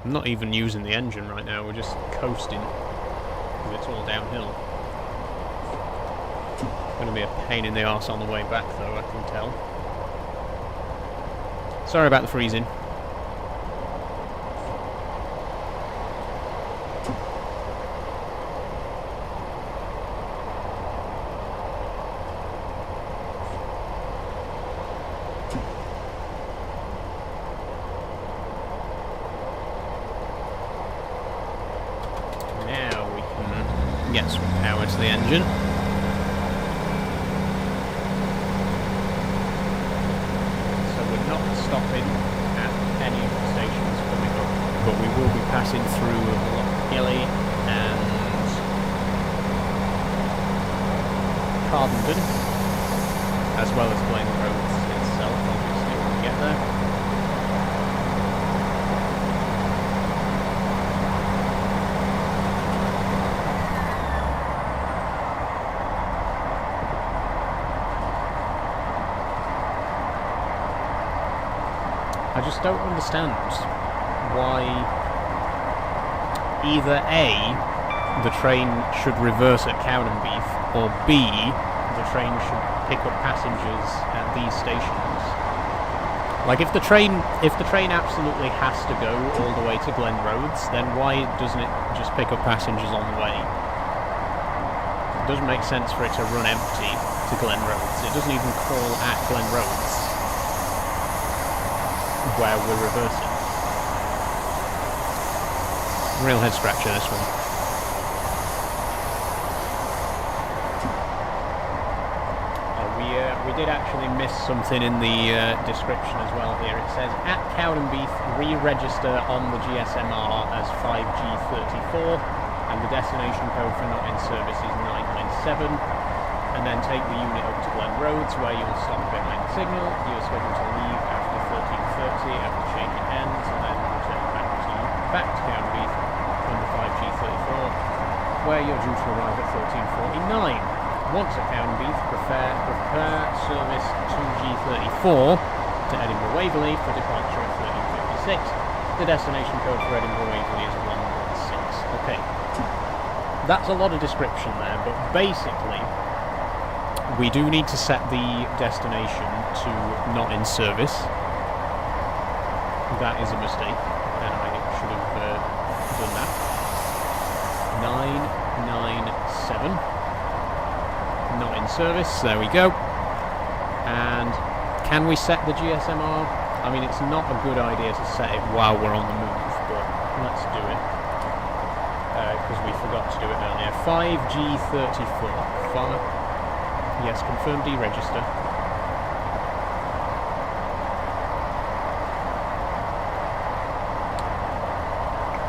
I'm not even using the engine right now, we're just coasting, because it's all downhill. It's going to be a pain in the arse on the way back though, I can tell. Sorry about the freezing. Get some power to the engine. So we're not stopping at any of the stations coming up, but we will be passing through Lochgilly and Cowdenbeath, as well as Glen Roads itself, obviously, when we get there. I just don't understand why either A, the train should reverse at Cowdenbeath, or B, the train should pick up passengers at these stations. Like, if the train absolutely has to go all the way to Glen Roads, then why doesn't it just pick up passengers on the way? It doesn't make sense for it to run empty to Glen Roads. It doesn't even call at Glen Roads, where we're reversing. Real head scratcher, this one. We did actually miss something in the description as well here. It says, at Cowdenbeath, re-register on the GSMR as 5G34, and the destination code for not in service is 997, and then take the unit up to Glen Roads, where you'll stop behind the signal. You're scheduled to leave after 13:30 after changing ends, and then return back to Cowdenbeath under 5G34, where you're due to arrive at 13:49. Once at Cowdenbeath, prepare service 2G34 to Edinburgh Waverley for departure at 13:56. The destination code for Edinburgh Waverley is 116. Okay, that's a lot of description there, but basically, we do need to set the destination to not in service. That is a mistake, and I should have done that. 997. Not in service, there we go. And can we set the GSMR? I mean, it's not a good idea to set it while we're on the move, but let's do it. Because we forgot to do it earlier. 5G34. Yes, confirm deregister.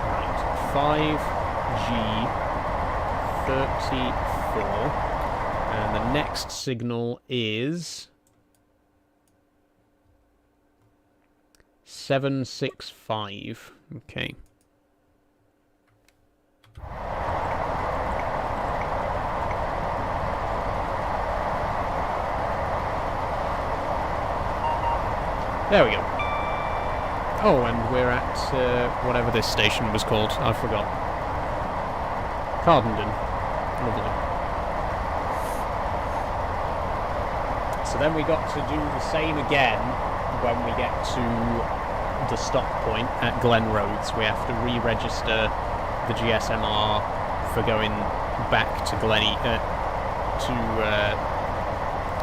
Right, 5G34. And the next signal is 765. Okay. There we go. Oh, and we're at whatever this station was called. I forgot. Cowdenbeath. Lovely. So then we got to do the same again when we get to the stop point at Glen Roads. We have to re-register the GSMR for going back to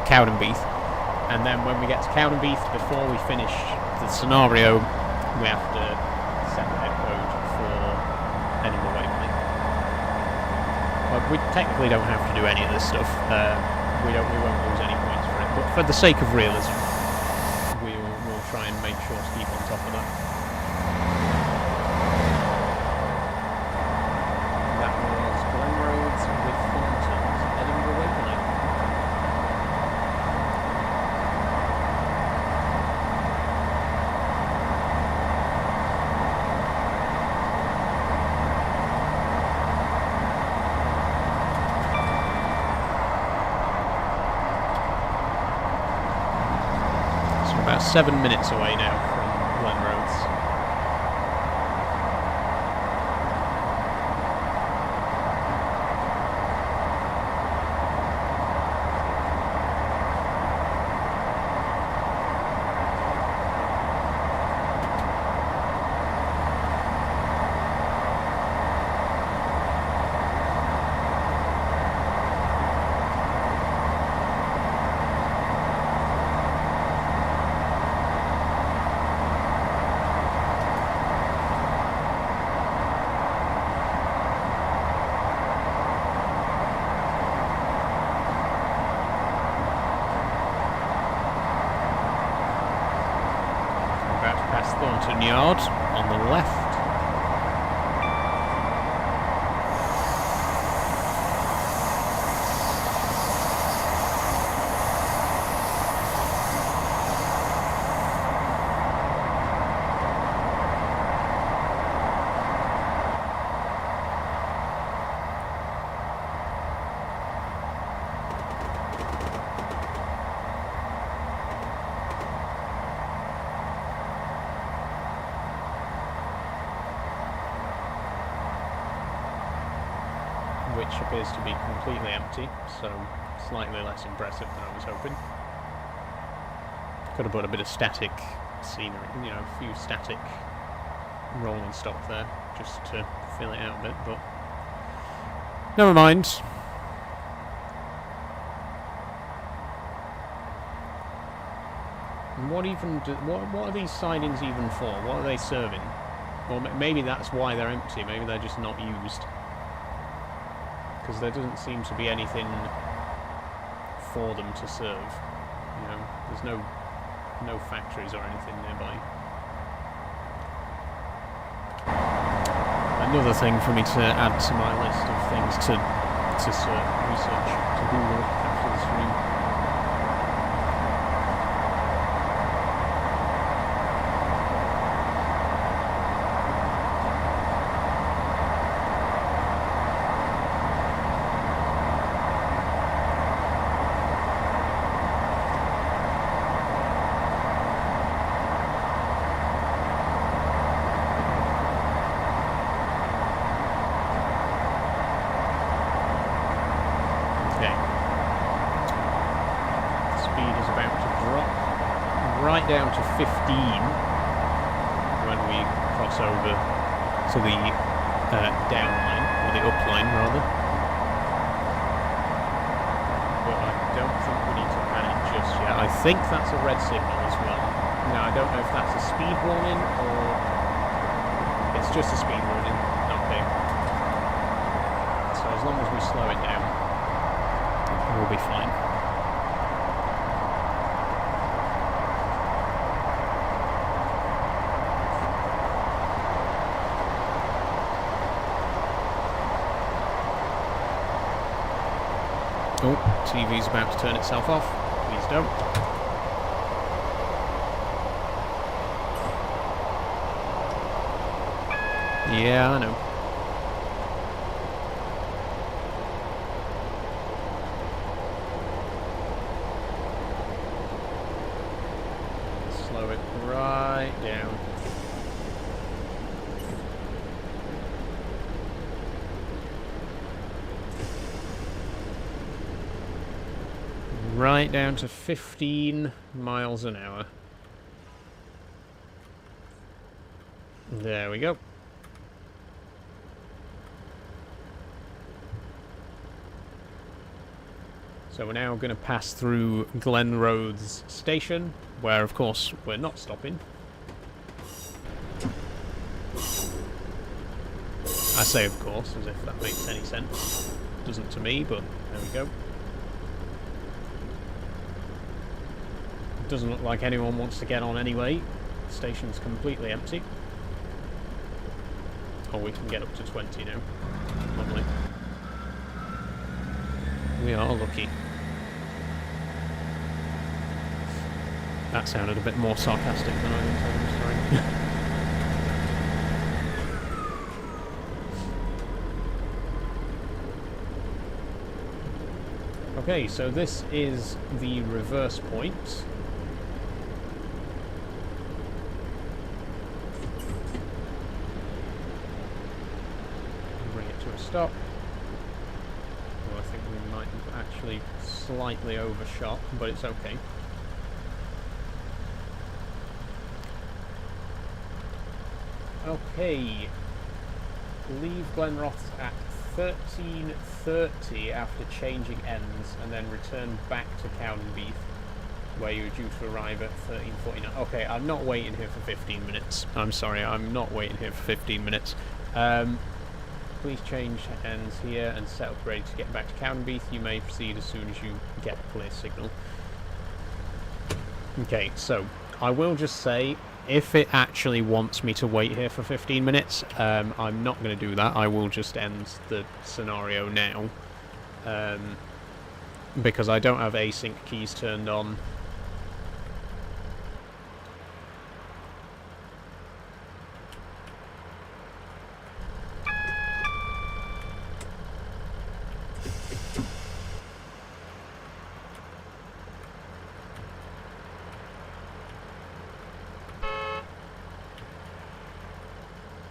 Cowdenbeath. And then when we get to Cowdenbeath, before we finish the scenario, we have to set the head code for Edinburgh Waverley. Well, we technically don't have to do any of this stuff. We won't lose any points for it, but for the sake of realism, we'll try and make sure to keep on top of that. 7 minutes away now from Glenrhodes. Thornton Yard on the left. Which appears to be completely empty, so slightly less impressive than I was hoping. Could have put a bit of static scenery, you know, a few static rolling stock there, just to fill it out a bit, but never mind. And what are these sidings even for? What are they serving? Well, maybe that's why they're empty, maybe they're just not used. Because there doesn't seem to be anything for them to serve. You know, there's no factories or anything nearby. Another thing for me to add to my list of things to research, to Google after the stream. Down to 15 when we cross over to the down line, or the up line rather. But I don't think we need to panic just yet. I think that's a red signal as well. Now I don't know if that's a speed warning or it's just a speed warning. Okay. So as long as we slow it down, we'll be fine. Oh, TV's about to turn itself off. Please don't. Yeah, I know. Slow it right down. Right down to 15 miles an hour. There we go. So we're now going to pass through Glenrhodes Station, where of course we're not stopping. I say of course, as if that makes any sense. Doesn't to me, but there we go. Doesn't look like anyone wants to get on anyway. The station's completely empty. Oh, we can get up to 20 now. Lovely. We are lucky. That sounded a bit more sarcastic than I intended, sorry. Okay, so this is the reverse point. stop. Well, I think we might have actually slightly overshot, but it's okay. Okay. Leave Glenroth at 13:30 after changing ends, and then return back to Cowdenbeath, where you're due to arrive at 13:49. Okay, I'm not waiting here for 15 minutes. I'm sorry, I'm not waiting here for 15 minutes. Please change ends here and set up ready to get back to Cowdenbeath. You may proceed as soon as you get a clear signal. Okay, so I will just say, if it actually wants me to wait here for 15 minutes, I'm not going to do that. I will just end the scenario now, because I don't have async keys turned on.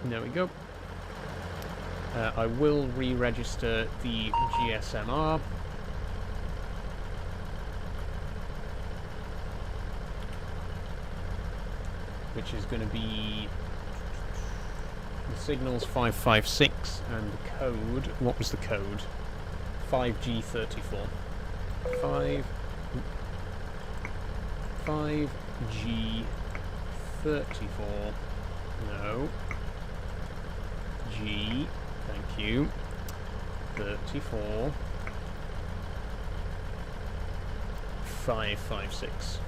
There we go. I will re-register the GSMR. Which is going to be... the signal's 556, and the code... what was the code? 5G34. 5G34. No. G, thank you. 34. 556.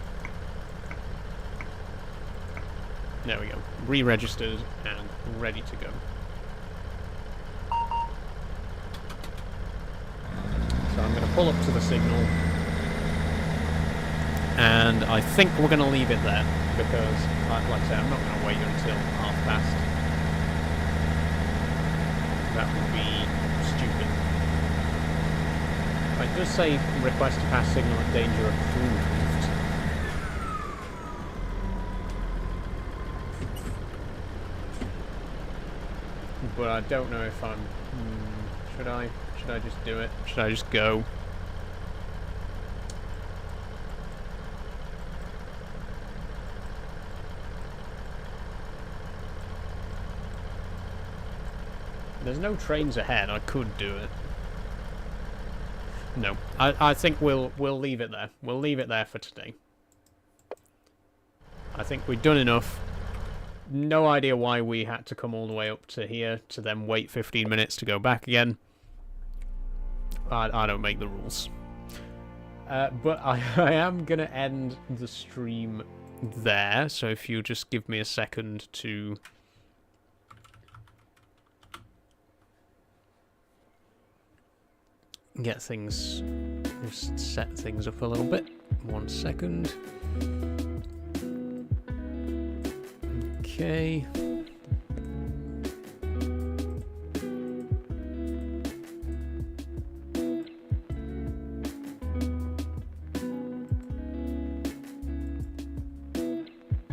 There we go. Re-registered and ready to go. So I'm going to pull up to the signal. And I think we're going to leave it there, because, like I say, I'm not going to wait until past. That would be stupid. It does say request to pass signal at danger approved. But I don't know if I'm... should I just do it? Should I just go? There's no trains ahead. I could do it. No, I think we'll leave it there. We'll leave it there for today. I think we've done enough. No idea why we had to come all the way up to here to then wait 15 minutes to go back again. I don't make the rules. But I am gonna end the stream there. So if you just give me a second to... get things, just set things up a little bit. 1 second. Okay.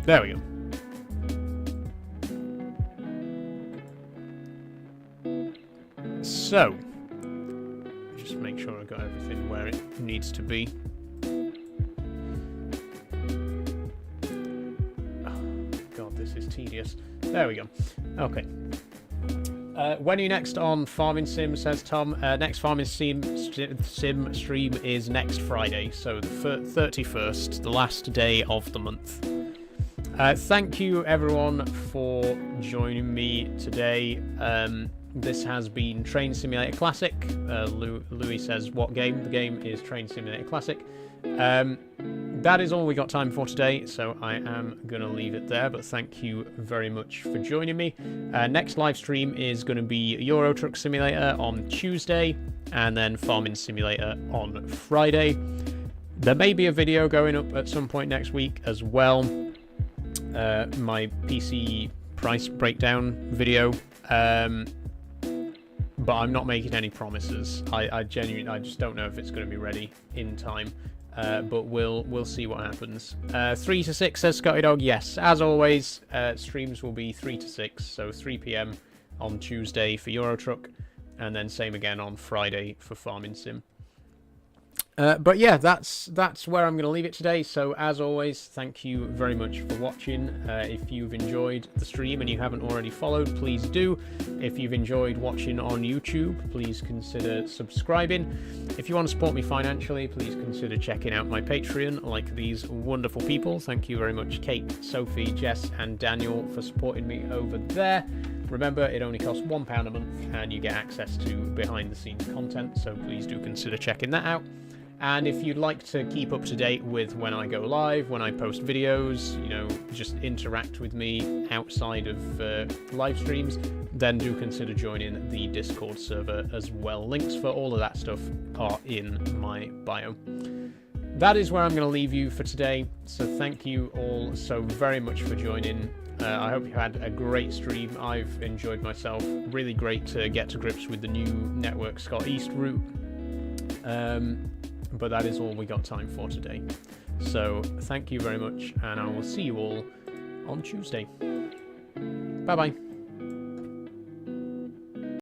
There we go. So, just make sure I got everything where it needs to be. Oh, God, this is tedious. There we go. Okay. When are you next on Farming Sim, says Tom? Next Farming Sim stream is next Friday, so the 31st, the last day of the month. Thank you, everyone, for joining me today. This has been Train Simulator Classic. Louis says, what game? The game is Train Simulator Classic. That is all we got time for today, so I am going to leave it there, but thank you very much for joining me. Next live stream is going to be Euro Truck Simulator on Tuesday, and then Farming Simulator on Friday. There may be a video going up at some point next week as well. My PC price breakdown video. But I'm not making any promises. I genuinely just don't know if it's going to be ready in time. But we'll see what happens. 3 to 6 says Scotty Dog. Yes, as always, streams will be 3 to 6, so 3 PM on Tuesday for Euro Truck, and then same again on Friday for Farming Sim. But yeah, that's where I'm going to leave it today. So as always, thank you very much for watching. If you've enjoyed the stream and you haven't already followed, please do. If you've enjoyed watching on YouTube, please consider subscribing. If you want to support me financially, please consider checking out my Patreon, like these wonderful people. Thank you very much, Kate, Sophie, Jess, and Daniel, for supporting me over there. Remember, it only costs £1 a month, and you get access to behind-the-scenes content, so please do consider checking that out. And if you'd like to keep up to date with when I go live, when I post videos, you know, just interact with me outside of live streams, then do consider joining the Discord server as well. Links for all of that stuff are in my bio. That is where I'm going to leave you for today. So thank you all so very much for joining. I hope you had a great stream. I've enjoyed myself. Really great to get to grips with the new Network Scott East route. But that is all we got time for today. So thank you very much, and I will see you all on Tuesday. Bye bye.